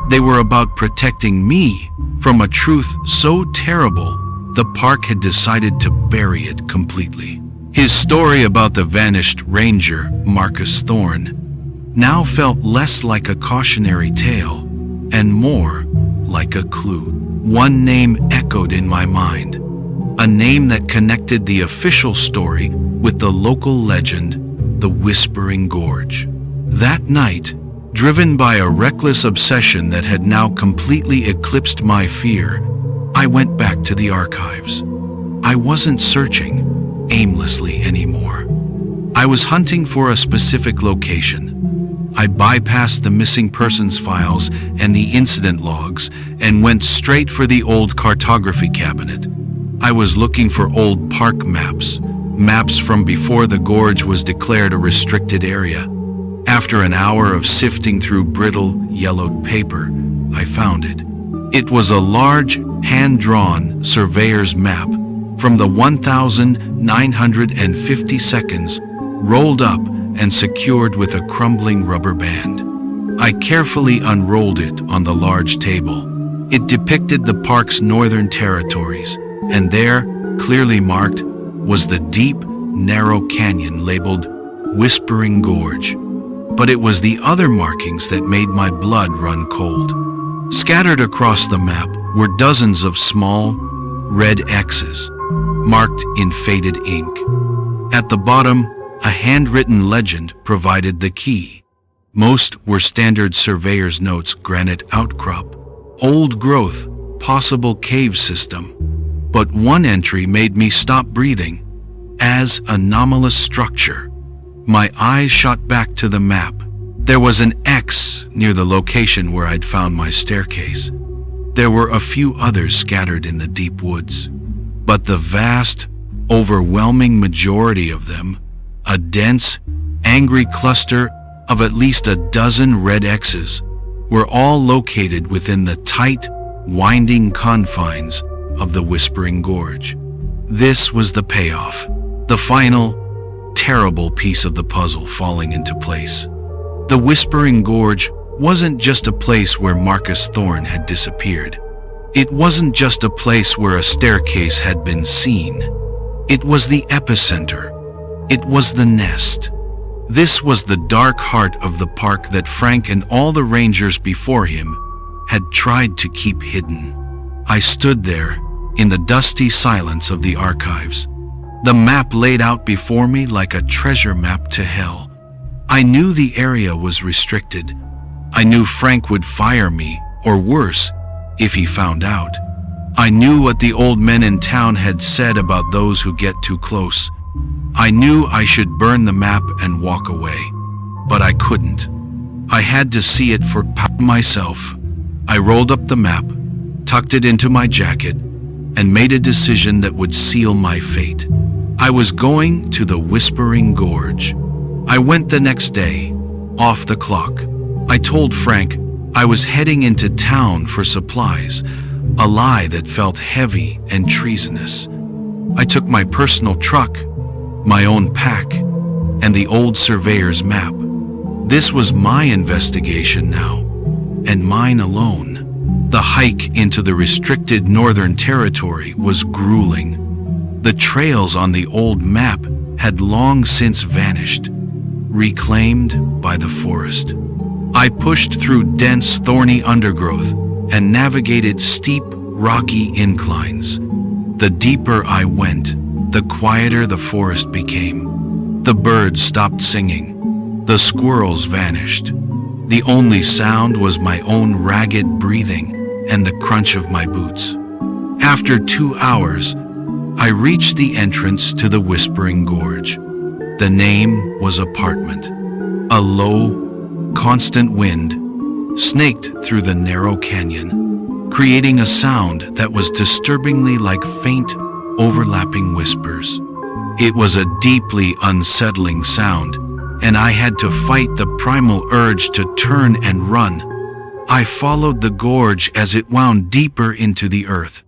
They were about protecting me from a truth so terrible the park had decided to bury it completely. His story about the vanished ranger, Marcus Thorne, now felt less like a cautionary tale and more like a clue. One name echoed in my mind, a name that connected the official story with the local legend, the Whispering Gorge. That night, driven by a reckless obsession that had now completely eclipsed my fear, I went back to the archives. I wasn't searching aimlessly anymore. I was hunting for a specific location. I bypassed the missing persons files and the incident logs and went straight for the old cartography cabinet. I was looking for old park maps from before the gorge was declared a restricted area. After an hour of sifting through brittle, yellowed paper, I found it. It was a large, hand-drawn surveyor's map from the 1950 seconds, rolled up and secured with a crumbling rubber band. I carefully unrolled it on the large table. It depicted the park's northern territories, and there, clearly marked, was the deep, narrow canyon labeled Whispering Gorge. But it was the other markings that made my blood run cold. Scattered across the map were dozens of small, red X's, marked in faded ink. At the bottom, a handwritten legend provided the key. Most were standard surveyor's notes: granite outcrop, old growth, possible cave system. But one entry made me stop breathing. As anomalous structure. My eyes shot back to the map. There was an X near the location where I'd found my staircase. There were a few others scattered in the deep woods. But the vast, overwhelming majority of them, a dense, angry cluster of at least a dozen red X's, were all located within the tight, winding confines of the Whispering Gorge. This was the payoff, the final, terrible piece of the puzzle falling into place. The Whispering Gorge wasn't just a place where Marcus Thorne had disappeared. It wasn't just a place where a staircase had been seen. It was the epicenter. It was the nest. This was the dark heart of the park that Frank and all the rangers before him had tried to keep hidden. I stood there, in the dusty silence of the archives, the map laid out before me like a treasure map to hell. I knew the area was restricted. I knew Frank would fire me, or worse, if he found out. I knew what the old men in town had said about those who get too close. I knew I should burn the map and walk away, but I couldn't. I had to see it for myself. I rolled up the map, tucked it into my jacket, and made a decision that would seal my fate. I was going to the Whispering Gorge. I went the next day, off the clock. I told Frank I was heading into town for supplies, a lie that felt heavy and treasonous. I took my personal truck, my own pack, and the old surveyor's map. This was my investigation now, and mine alone. The hike into the restricted Northern Territory was grueling. The trails on the old map had long since vanished, reclaimed by the forest. I pushed through dense, thorny undergrowth and navigated steep, rocky inclines. The deeper I went, the quieter the forest became. The birds stopped singing. The squirrels vanished. The only sound was my own ragged breathing and the crunch of my boots. After 2 hours, I reached the entrance to the Whispering Gorge. The name was Apartment. A low, constant wind snaked through the narrow canyon, creating a sound that was disturbingly like faint, overlapping whispers. It was a deeply unsettling sound, and I had to fight the primal urge to turn and run. I followed the gorge as it wound deeper into the earth.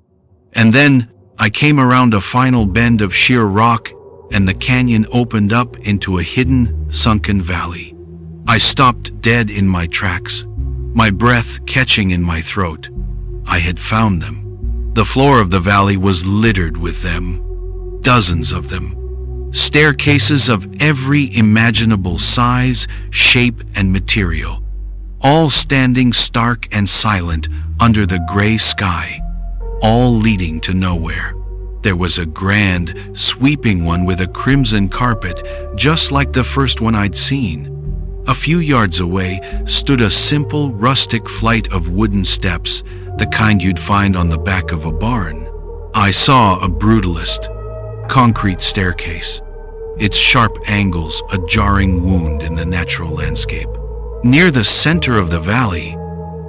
And then I came around a final bend of sheer rock, and the canyon opened up into a hidden, sunken valley. I stopped dead in my tracks, my breath catching in my throat. I had found them. The floor of the valley was littered with them, dozens of them. Staircases of every imaginable size, shape, and material, all standing stark and silent under the gray sky, all leading to nowhere. There was a grand, sweeping one with a crimson carpet, just like the first one I'd seen. A few yards away stood a simple, rustic flight of wooden steps, the kind you'd find on the back of a barn. I saw a brutalist, concrete staircase, its sharp angles a jarring wound in the natural landscape. Near the center of the valley,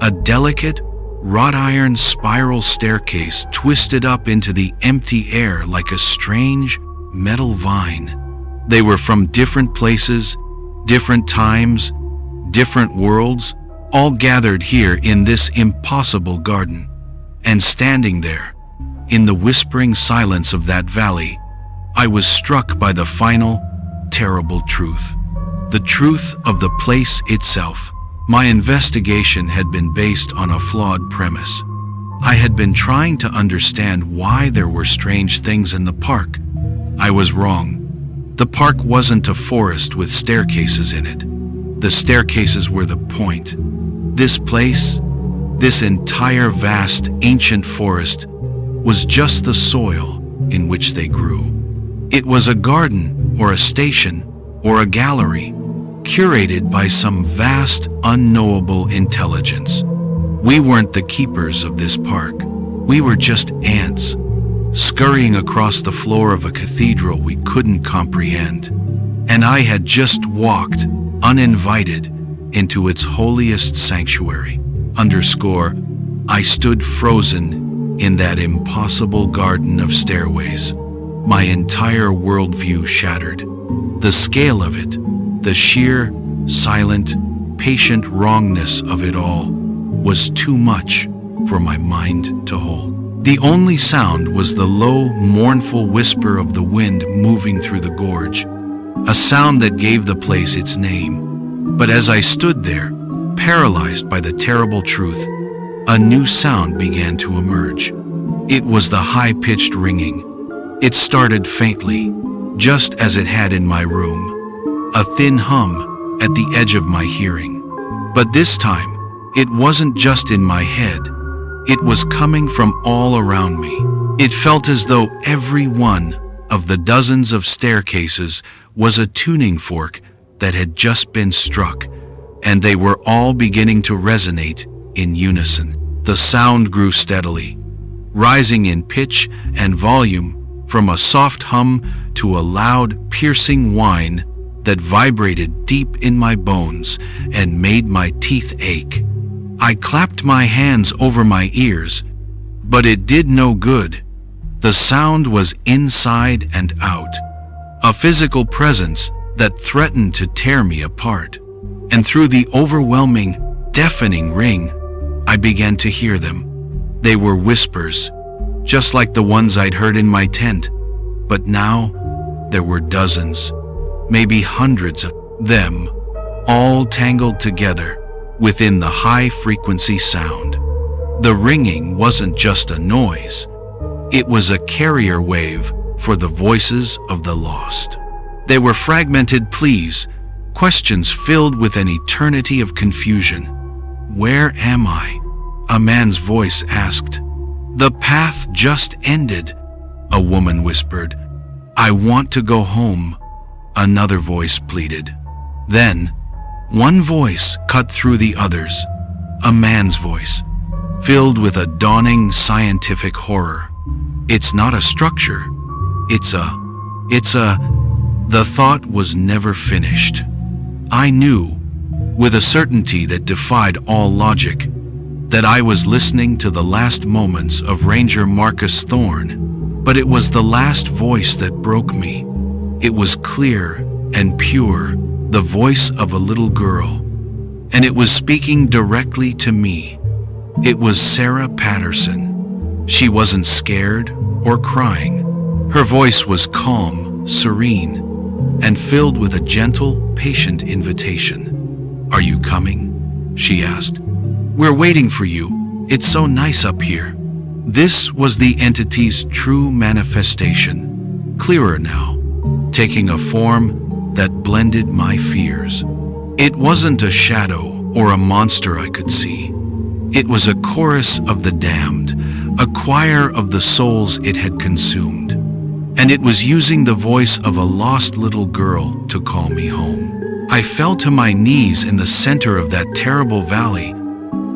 a delicate, wrought iron spiral staircase twisted up into the empty air like a strange metal vine. They were from different places, different times, different worlds, all gathered here in this impossible garden. And standing there, in the whispering silence of that valley, I was struck by the final, terrible truth. The truth of the place itself. My investigation had been based on a flawed premise. I had been trying to understand why there were strange things in the park. I was wrong. The park wasn't a forest with staircases in it. The staircases were the point. This place, this entire vast, ancient forest, was just the soil in which they grew. It was a garden, or a station, or a gallery, curated by some vast, unknowable intelligence. We weren't the keepers of this park. We were just ants, scurrying across the floor of a cathedral we couldn't comprehend. And I had just walked, uninvited, into its holiest sanctuary. I stood frozen in that impossible garden of stairways. My entire worldview shattered. The scale of it, the sheer, silent, patient wrongness of it all, was too much for my mind to hold. The only sound was the low, mournful whisper of the wind moving through the gorge, a sound that gave the place its name. But as I stood there, paralyzed by the terrible truth, a new sound began to emerge. It was the high-pitched ringing. It started faintly, just as it had in my room, a thin hum at the edge of my hearing. But this time, it wasn't just in my head. It was coming from all around me. It felt as though every one of the dozens of staircases was a tuning fork that had just been struck, and they were all beginning to resonate in unison. The sound grew steadily, rising in pitch and volume from a soft hum to a loud, piercing whine that vibrated deep in my bones and made my teeth ache. I clapped my hands over my ears, but it did no good. The sound was inside and out, a physical presence that threatened to tear me apart. And through the overwhelming, deafening ring, I began to hear them. They were whispers, just like the ones I'd heard in my tent. But now, there were dozens, maybe hundreds of them, all tangled together within the high-frequency sound. The ringing wasn't just a noise. It was a carrier wave for the voices of the lost. They were fragmented pleas, questions filled with an eternity of confusion. "Where am I?" a man's voice asked. "The path just ended," a woman whispered. "I want to go home," another voice pleaded. Then, one voice cut through the others, a man's voice, filled with a dawning scientific horror. "It's not a structure. It's a... The thought was never finished. I knew, with a certainty that defied all logic, that I was listening to the last moments of Ranger Marcus Thorne, but it was the last voice that broke me. It was clear and pure, the voice of a little girl, and it was speaking directly to me. It was Sarah Patterson. She wasn't scared or crying. Her voice was calm, serene, and filled with a gentle, patient invitation. "Are you coming?" she asked. "We're waiting for you. It's so nice up here." This was the entity's true manifestation, clearer now, taking a form that blended my fears. It wasn't a shadow or a monster I could see. It was a chorus of the damned, a choir of the souls it had consumed. And it was using the voice of a lost little girl to call me home. I fell to my knees in the center of that terrible valley,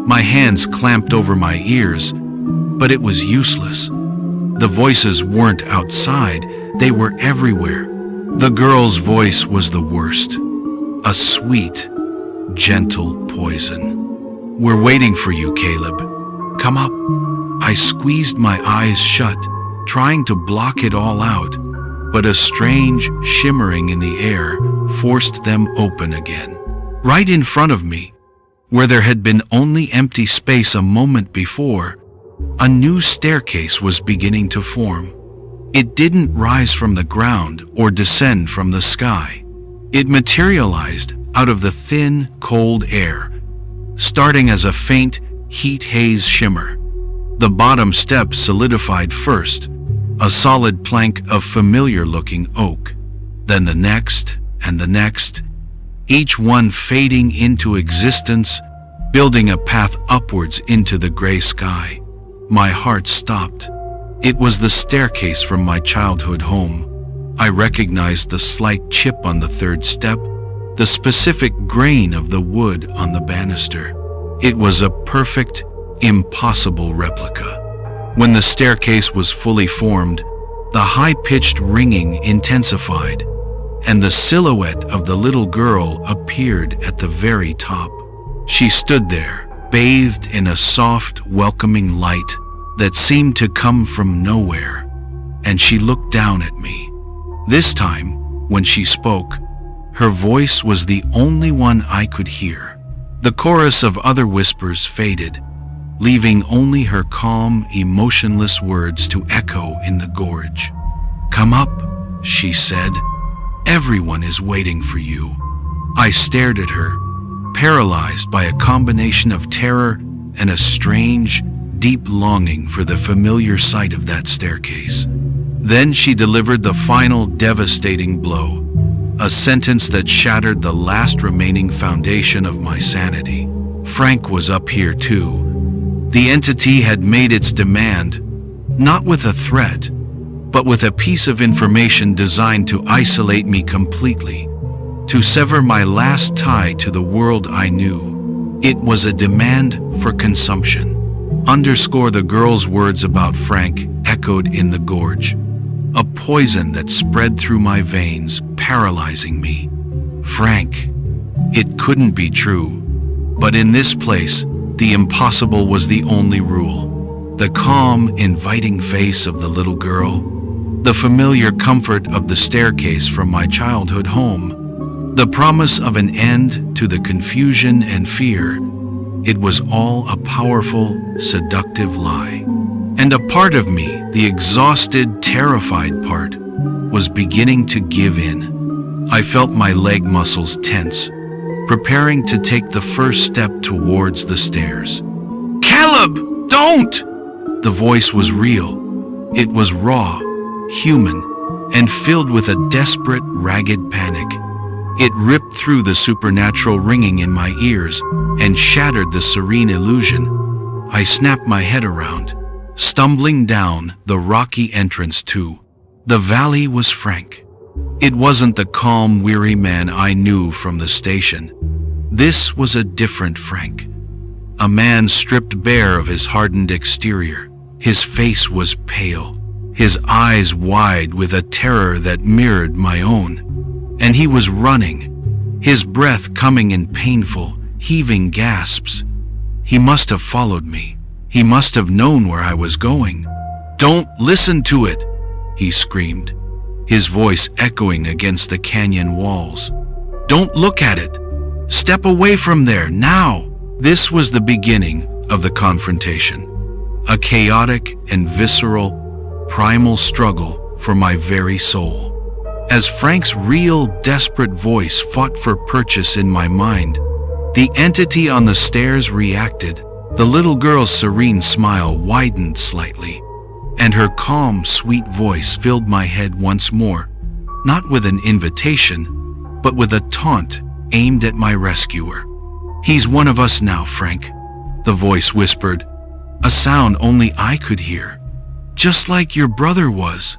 my hands clamped over my ears, but it was useless. The voices weren't outside, they were everywhere. The girl's voice was the worst, a sweet, gentle poison. "We're waiting for you, Caleb. Come up." I squeezed my eyes shut, trying to block it all out, but a strange shimmering in the air forced them open again. Right in front of me, where there had been only empty space a moment before, a new staircase was beginning to form. It didn't rise from the ground or descend from the sky. It materialized out of the thin, cold air, starting as a faint heat haze shimmer. The bottom step solidified first, a solid plank of familiar-looking oak, then the next and the next, each one fading into existence, building a path upwards into the gray sky. My heart stopped. It was the staircase from my childhood home. I recognized the slight chip on the third step, the specific grain of the wood on the banister. It was a perfect, impossible replica. When the staircase was fully formed, the high-pitched ringing intensified, and the silhouette of the little girl appeared at the very top. She stood there, bathed in a soft, welcoming light that seemed to come from nowhere, and she looked down at me. This time, when she spoke, her voice was the only one I could hear. The chorus of other whispers faded, leaving only her calm, emotionless words to echo in the gorge. "Come up," she said. "Everyone is waiting for you." I stared at her, paralyzed by a combination of terror and a strange, deep longing for the familiar sight of that staircase. Then she delivered the final devastating blow, a sentence that shattered the last remaining foundation of my sanity. Frank was up here too. The entity had made its demand, not with a threat, but with a piece of information designed to isolate me completely, to sever my last tie to the world I knew. It was a demand for consumption. Underscore the girl's words about Frank echoed in the gorge, a poison that spread through my veins, paralyzing me. Frank. It couldn't be true. But in this place, the impossible was the only rule. The calm, inviting face of the little girl, the familiar comfort of the staircase from my childhood home, the promise of an end to the confusion and fear. It was all a powerful, seductive lie. And a part of me, the exhausted, terrified part, was beginning to give in. I felt my leg muscles tense, preparing to take the first step towards the stairs. "Caleb, don't!" The voice was real. It was raw, human, and filled with a desperate, ragged panic. It ripped through the supernatural ringing in my ears and shattered the serene illusion. I snapped my head around, stumbling down the rocky entrance to the valley. Was Frank. It wasn't the calm, weary man I knew from the station. This was a different Frank. A man stripped bare of his hardened exterior. His face was pale, his eyes wide with a terror that mirrored my own. And he was running, his breath coming in painful, heaving gasps. He must have followed me. He must have known where I was going. "Don't listen to it," he screamed, his voice echoing against the canyon walls. "Don't look at it. Step away from there, now." This was the beginning of the confrontation, a chaotic and visceral, primal struggle for my very soul. As Frank's real, desperate voice fought for purchase in my mind, the entity on the stairs reacted. The little girl's serene smile widened slightly, and her calm, sweet voice filled my head once more, not with an invitation, but with a taunt aimed at my rescuer. "He's one of us now, Frank," the voice whispered, a sound only I could hear. "Just like your brother was."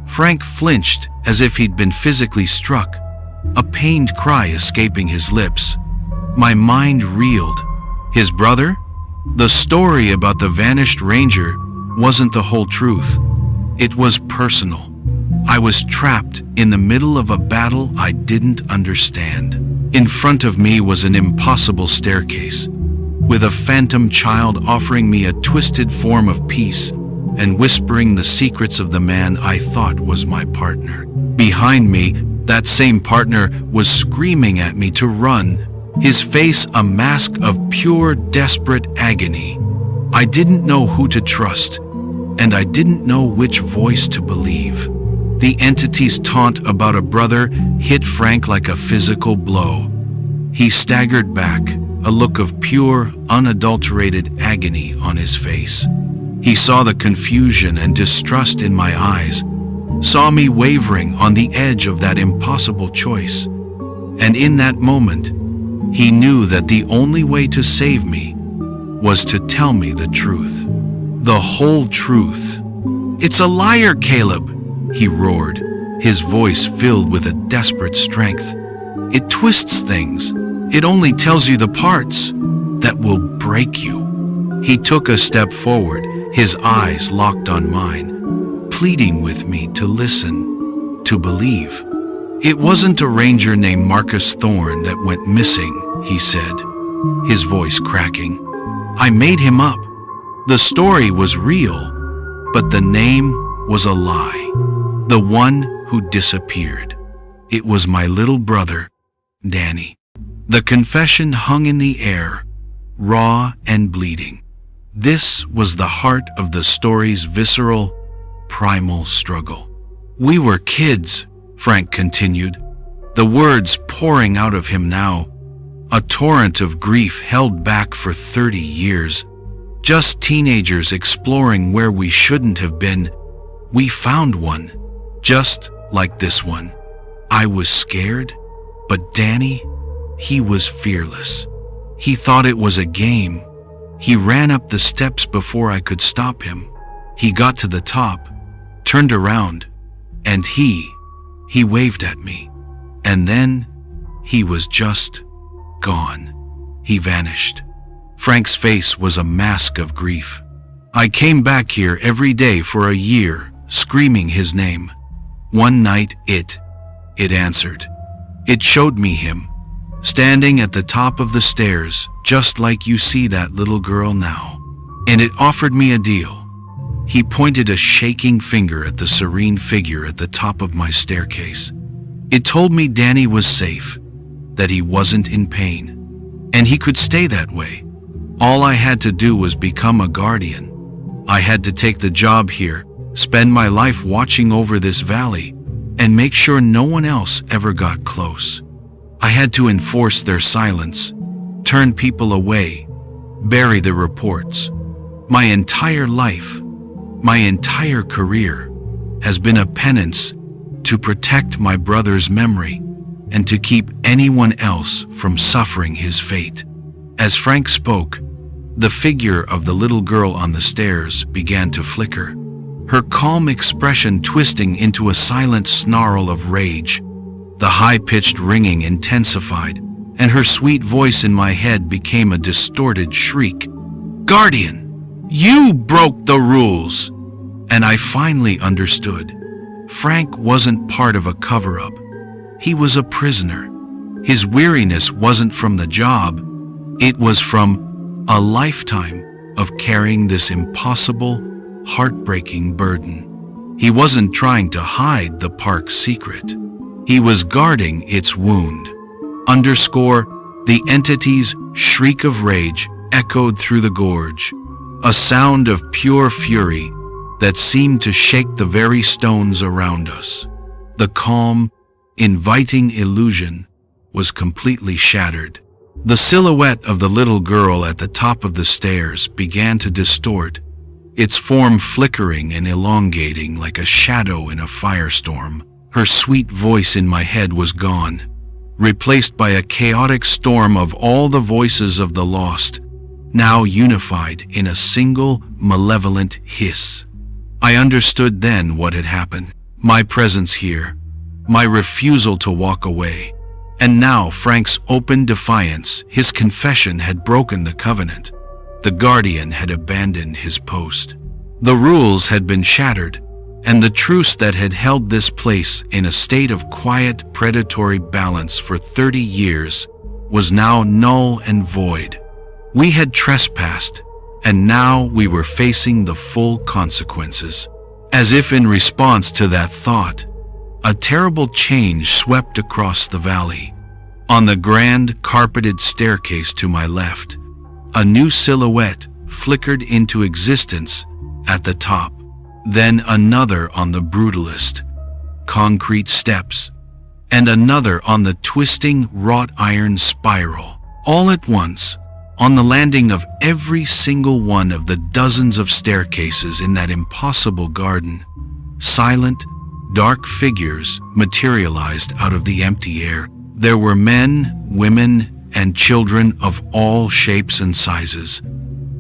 Frank flinched as if he'd been physically struck, a pained cry escaping his lips. My mind reeled. His brother? The story about the vanished ranger wasn't the whole truth. It was personal. I was trapped in the middle of a battle I didn't understand. In front of me was an impossible staircase, with a phantom child offering me a twisted form of peace and whispering the secrets of the man I thought was my partner. Behind me, that same partner was screaming at me to run, his face a mask of pure, desperate agony. I didn't know who to trust, and I didn't know which voice to believe. The entity's taunt about a brother hit Frank like a physical blow. He staggered back, a look of pure, unadulterated agony on his face. He saw the confusion and distrust in my eyes, saw me wavering on the edge of that impossible choice. And in that moment, he knew that the only way to save me was to tell me the truth. The whole truth. "It's a liar, Caleb," he roared, his voice filled with a desperate strength. "It twists things. It only tells you the parts that will break you." He took a step forward, his eyes locked on mine, pleading with me to listen, to believe. "It wasn't a ranger named Marcus Thorne that went missing," he said, his voice cracking. "I made him up. The story was real, but the name was a lie. The one who disappeared. It was my little brother, Danny." The confession hung in the air, raw and bleeding. This was the heart of the story's visceral, primal struggle. "We were kids," Frank continued, the words pouring out of him now, a torrent of grief held back for 30 years. Just teenagers exploring where we shouldn't have been. We found one, just like this one. I was scared, but Danny, he was fearless. He thought it was a game. He ran up the steps before I could stop him. He got to the top, turned around, and he waved at me. And then he was just gone. He vanished. Frank's face was a mask of grief. I came back here every day for a year, screaming his name. One night it answered. It showed me him, standing at the top of the stairs, just like you see that little girl now. And it offered me a deal. He pointed a shaking finger at the serene figure at the top of my staircase. It told me Danny was safe, that he wasn't in pain, and he could stay that way. All I had to do was become a guardian. I had to take the job here, spend my life watching over this valley, and make sure no one else ever got close. I had to enforce their silence, turn people away, bury the reports. My entire life, my entire career, has been a penance to protect my brother's memory and to keep anyone else from suffering his fate. As Frank spoke, the figure of the little girl on the stairs began to flicker, her calm expression twisting into a silent snarl of rage. The high-pitched ringing intensified, and her sweet voice in my head became a distorted shriek. "Guardian, you broke the rules!" And I finally understood. Frank wasn't part of a cover-up. He was a prisoner. His weariness wasn't from the job. It was from a lifetime of carrying this impossible, heartbreaking burden. He wasn't trying to hide the park's secret. He was guarding its wound. The entity's shriek of rage echoed through the gorge, a sound of pure fury that seemed to shake the very stones around us. The calm, inviting illusion was completely shattered. The silhouette of the little girl at the top of the stairs began to distort, its form flickering and elongating like a shadow in a firestorm. Her sweet voice in my head was gone, replaced by a chaotic storm of all the voices of the lost, now unified in a single malevolent hiss. I understood then what had happened. My presence here, my refusal to walk away, and now Frank's open defiance. His confession had broken the covenant. The guardian had abandoned his post. The rules had been shattered, and the truce that had held this place in a state of quiet, predatory balance for 30 years was now null and void. We had trespassed, and now we were facing the full consequences. As if in response to that thought, a terrible change swept across the valley. On the grand, carpeted staircase to my left, a new silhouette flickered into existence at the top. Then another on the brutalist, concrete steps, and another on the twisting wrought iron spiral. All at once, on the landing of every single one of the dozens of staircases in that impossible garden, silent, dark figures materialized out of the empty air. There were men, women, and children of all shapes and sizes.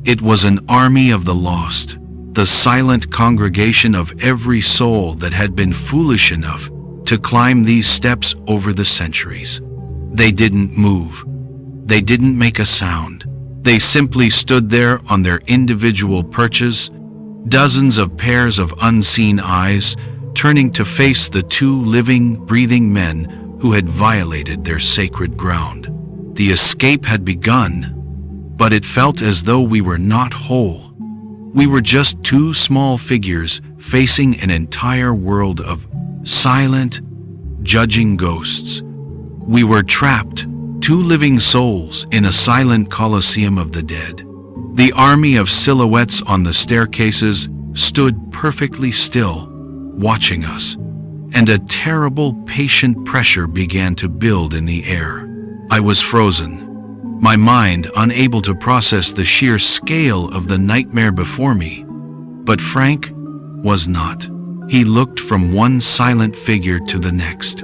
It was an army of the lost, the silent congregation of every soul that had been foolish enough to climb these steps over the centuries. They didn't move. They didn't make a sound. They simply stood there on their individual perches, dozens of pairs of unseen eyes turning to face the two living, breathing men who had violated their sacred ground. The escape had begun, but it felt as though we were not whole. We were just two small figures facing an entire world of silent, judging ghosts. We were trapped, two living souls in a silent coliseum of the dead. The army of silhouettes on the staircases stood perfectly still, watching us, and a terrible, patient pressure began to build in the air. I was frozen, my mind unable to process the sheer scale of the nightmare before me. But Frank was not. He looked from one silent figure to the next,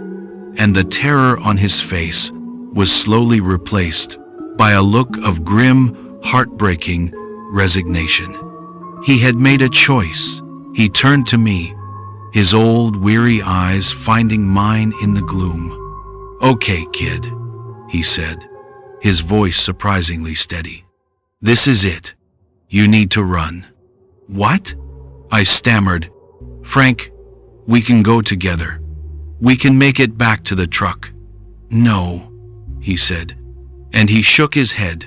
and the terror on his face was slowly replaced by a look of grim, heartbreaking resignation. He had made a choice. He turned to me, his old, weary eyes finding mine in the gloom. "Okay, kid," he said, his voice surprisingly steady. "This is it. You need to run." "What?" I stammered. "Frank, we can go together. We can make it back to the truck." "No," he said, and he shook his head,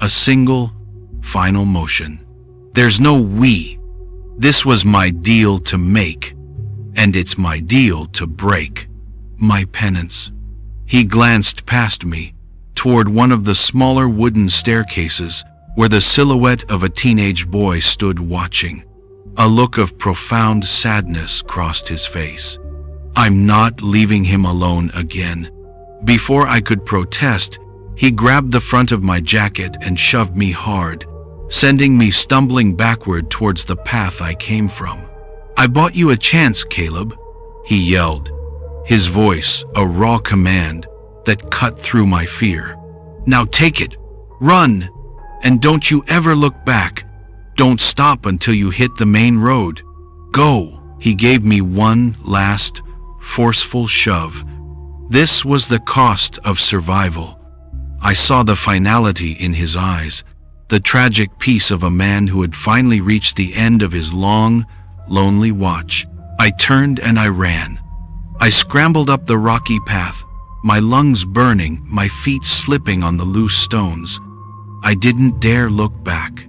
a single, final motion. "There's no we. This was my deal to make, and it's my deal to break. My penance." He glanced past me, toward one of the smaller wooden staircases where the silhouette of a teenage boy stood watching. A look of profound sadness crossed his face. "I'm not leaving him alone again." Before I could protest, he grabbed the front of my jacket and shoved me hard, sending me stumbling backward towards the path I came from. "I bought you a chance, Caleb," he yelled, his voice a raw command that cut through my fear. "Now take it, run, and don't you ever look back. Don't stop until you hit the main road. Go." He gave me one last, forceful shove. This was the cost of survival. I saw the finality in his eyes, the tragic peace of a man who had finally reached the end of his long, lonely watch. I turned and I ran. I scrambled up the rocky path, my lungs burning, my feet slipping on the loose stones. I didn't dare look back.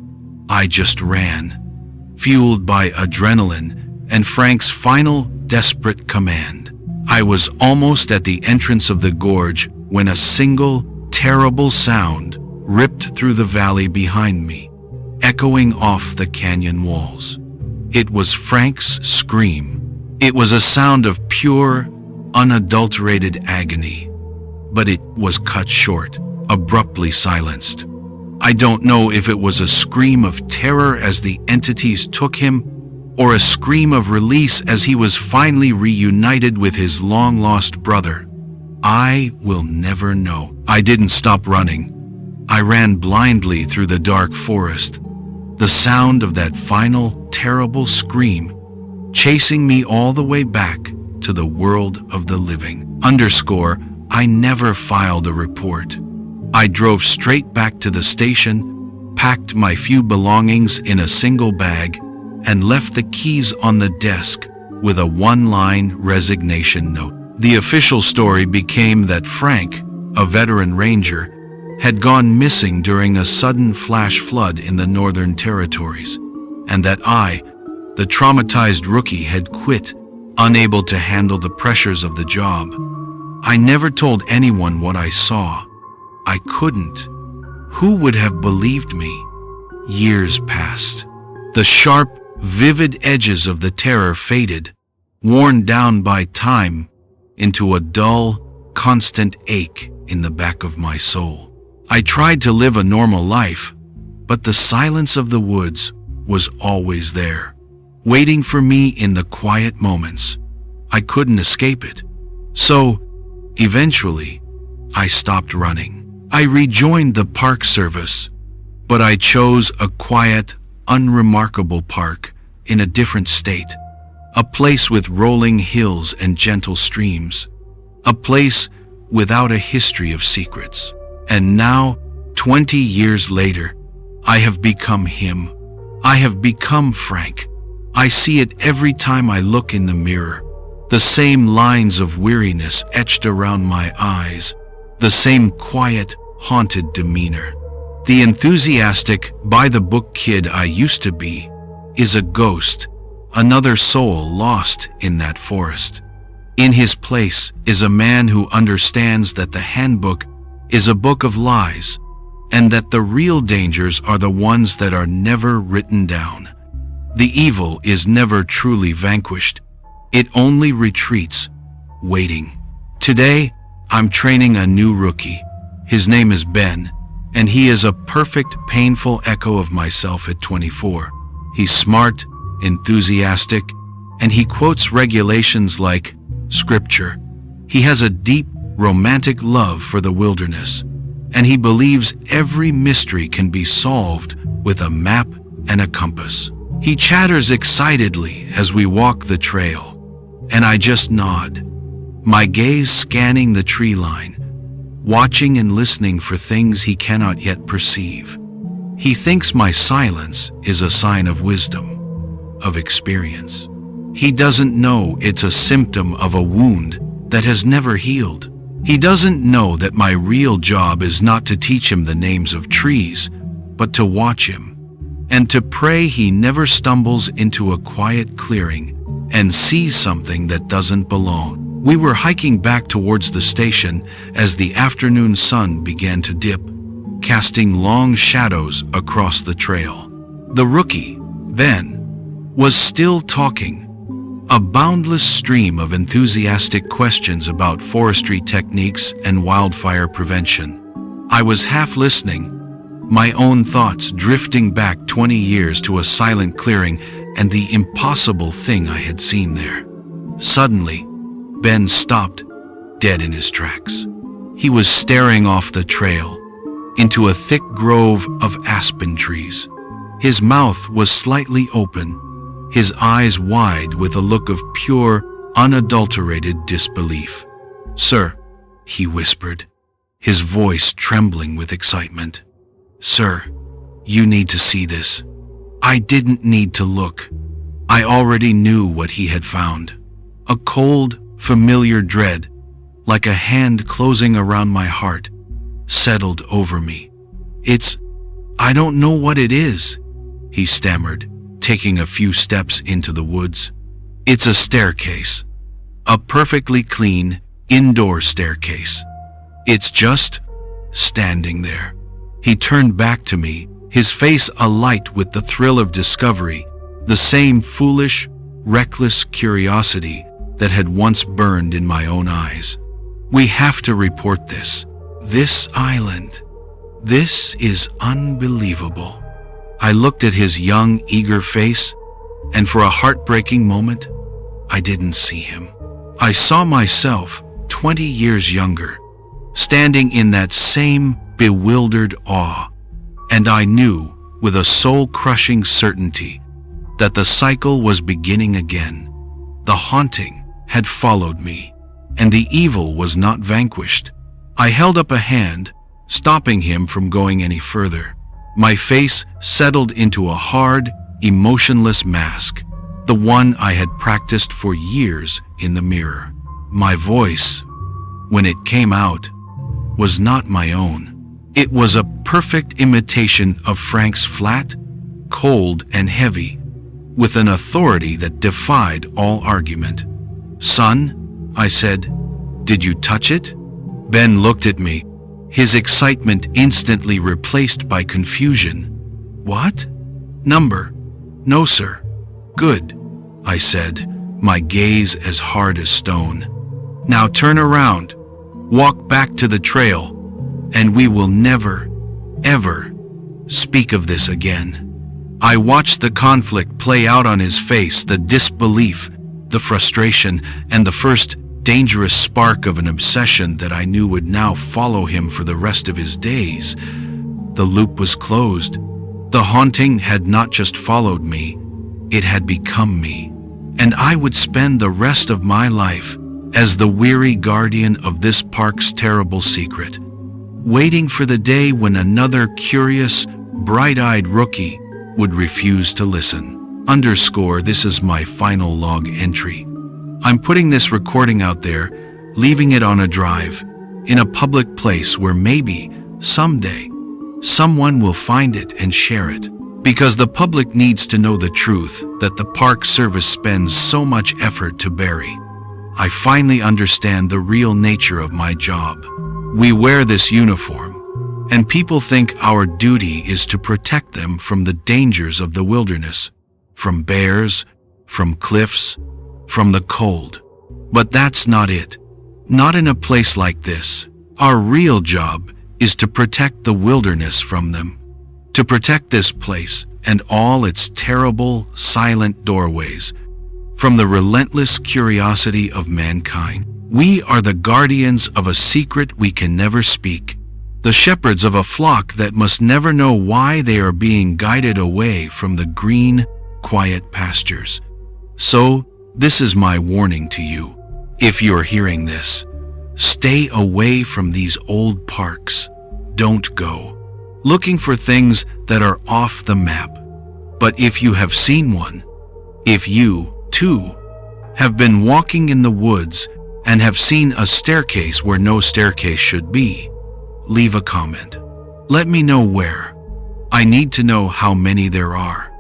I just ran, fueled by adrenaline and Frank's final, desperate command. I was almost at the entrance of the gorge when a single, terrible sound ripped through the valley behind me, echoing off the canyon walls. It was Frank's scream. It was a sound of pure, unadulterated agony, but it was cut short, abruptly silenced. I don't know if it was a scream of terror as the entities took him, or a scream of release as he was finally reunited with his long-lost brother. I will never know. I didn't stop running. I ran blindly through the dark forest, the sound of that final, terrible scream chasing me all the way back to the world of the living. I never filed a report. I drove straight back to the station, packed my few belongings in a single bag, and left the keys on the desk with a one-line resignation note. The official story became that Frank, a veteran ranger, had gone missing during a sudden flash flood in the Northern Territories, and that I, the traumatized rookie, had quit, unable to handle the pressures of the job. I never told anyone what I saw. I couldn't. Who would have believed me? Years passed. The sharp, vivid edges of the terror faded, worn down by time, into a dull, constant ache in the back of my soul. I tried to live a normal life, but the silence of the woods was always there, waiting for me in the quiet moments. I couldn't escape it. So, eventually, I stopped running. I rejoined the Park Service, but I chose a quiet, unremarkable park in a different state, a place with rolling hills and gentle streams, a place without a history of secrets. And now, 20 years later, I have become him. I have become Frank. I see it every time I look in the mirror. The same lines of weariness etched around my eyes, the same quiet, haunted demeanor. The enthusiastic, by-the-book kid I used to be is a ghost, another soul lost in that forest. In his place is a man who understands that the handbook is a book of lies, and that the real dangers are the ones that are never written down. The evil is never truly vanquished. It only retreats, waiting. Today, I'm training a new rookie. His name is Ben, And he is a perfect, painful echo of myself at 24. He's smart, enthusiastic, and he quotes regulations like scripture. He has a deep, romantic love for the wilderness, and he believes every mystery can be solved with a map and a compass. He chatters excitedly as we walk the trail, and I just nod, my gaze scanning the tree line, watching and listening for things he cannot yet perceive. He thinks my silence is a sign of wisdom, of experience. He doesn't know it's a symptom of a wound that has never healed. He doesn't know that my real job is not to teach him the names of trees, but to watch him, and to pray he never stumbles into a quiet clearing and sees something that doesn't belong. We were hiking back towards the station as the afternoon sun began to dip, casting long shadows across the trail. The rookie, Ben, was still talking, a boundless stream of enthusiastic questions about forestry techniques and wildfire prevention. I was half listening, my own thoughts drifting back 20 years to a silent clearing and the impossible thing I had seen there. Suddenly, Ben stopped, dead in his tracks. He was staring off the trail, into a thick grove of aspen trees. His mouth was slightly open, his eyes wide with a look of pure, unadulterated disbelief. "Sir," he whispered, his voice trembling with excitement. "Sir, you need to see this." I didn't need to look. I already knew what he had found. A cold, familiar dread, like a hand closing around my heart, settled over me. I don't know what it is," he stammered, taking a few steps into the woods. "It's a staircase. A perfectly clean, indoor staircase. It's just standing there." He turned back to me, his face alight with the thrill of discovery, the same foolish, reckless curiosity that had once burned in my own eyes. "We have to report this. This island. This is unbelievable." I looked at his young, eager face, and for a heartbreaking moment, I didn't see him. I saw myself, 20 years younger, standing in that same bewildered awe, and I knew, with a soul-crushing certainty, that the cycle was beginning again. The haunting had followed me, and the evil was not vanquished. I held up a hand, stopping him from going any further. My face settled into a hard, emotionless mask, the one I had practiced for years in the mirror. My voice, when it came out, was not my own. It was a perfect imitation of Frank's, flat, cold, and heavy, with an authority that defied all argument. "Son," I said, "did you touch it?" Ben looked at me, his excitement instantly replaced by confusion. "What? Number?" "No, sir." "Good," I said, my gaze as hard as stone. "Now turn around, walk back to the trail, and we will never, ever speak of this again." I watched the conflict play out on his face, the disbelief, the frustration, and the first dangerous spark of an obsession that I knew would now follow him for the rest of his days. The loop was closed. The haunting had not just followed me, it had become me, and I would spend the rest of my life as the weary guardian of this park's terrible secret, waiting for the day when another curious, bright-eyed rookie would refuse to listen. This is my final log entry. I'm putting this recording out there, leaving it on a drive, in a public place where maybe, someday, someone will find it and share it. Because the public needs to know the truth that the Park Service spends so much effort to bury. I finally understand the real nature of my job. We wear this uniform, and people think our duty is to protect them from the dangers of the wilderness, from bears, from cliffs, from the cold. But that's not it. Not in a place like this. Our real job is to protect the wilderness from them, to protect this place and all its terrible, silent doorways from the relentless curiosity of mankind. We are the guardians of a secret we can never speak, the shepherds of a flock that must never know why they are being guided away from the green, quiet pastures. So, this is my warning to you. If you're hearing this, stay away from these old parks. Don't go looking for things that are off the map. But if you have seen one, if you, too, have been walking in the woods and have seen a staircase where no staircase should be, leave a comment. Let me know where. I need to know how many there are.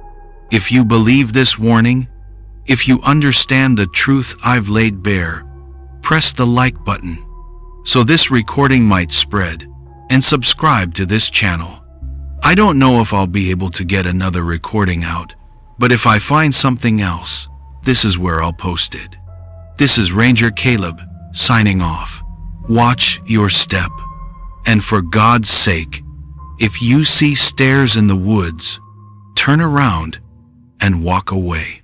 If you believe this warning, if you understand the truth I've laid bare, press the like button so this recording might spread, and subscribe to this channel. I don't know if I'll be able to get another recording out, but if I find something else, this is where I'll post it. This is Ranger Caleb, signing off. Watch your step. And for God's sake, if you see stairs in the woods, turn around and walk away.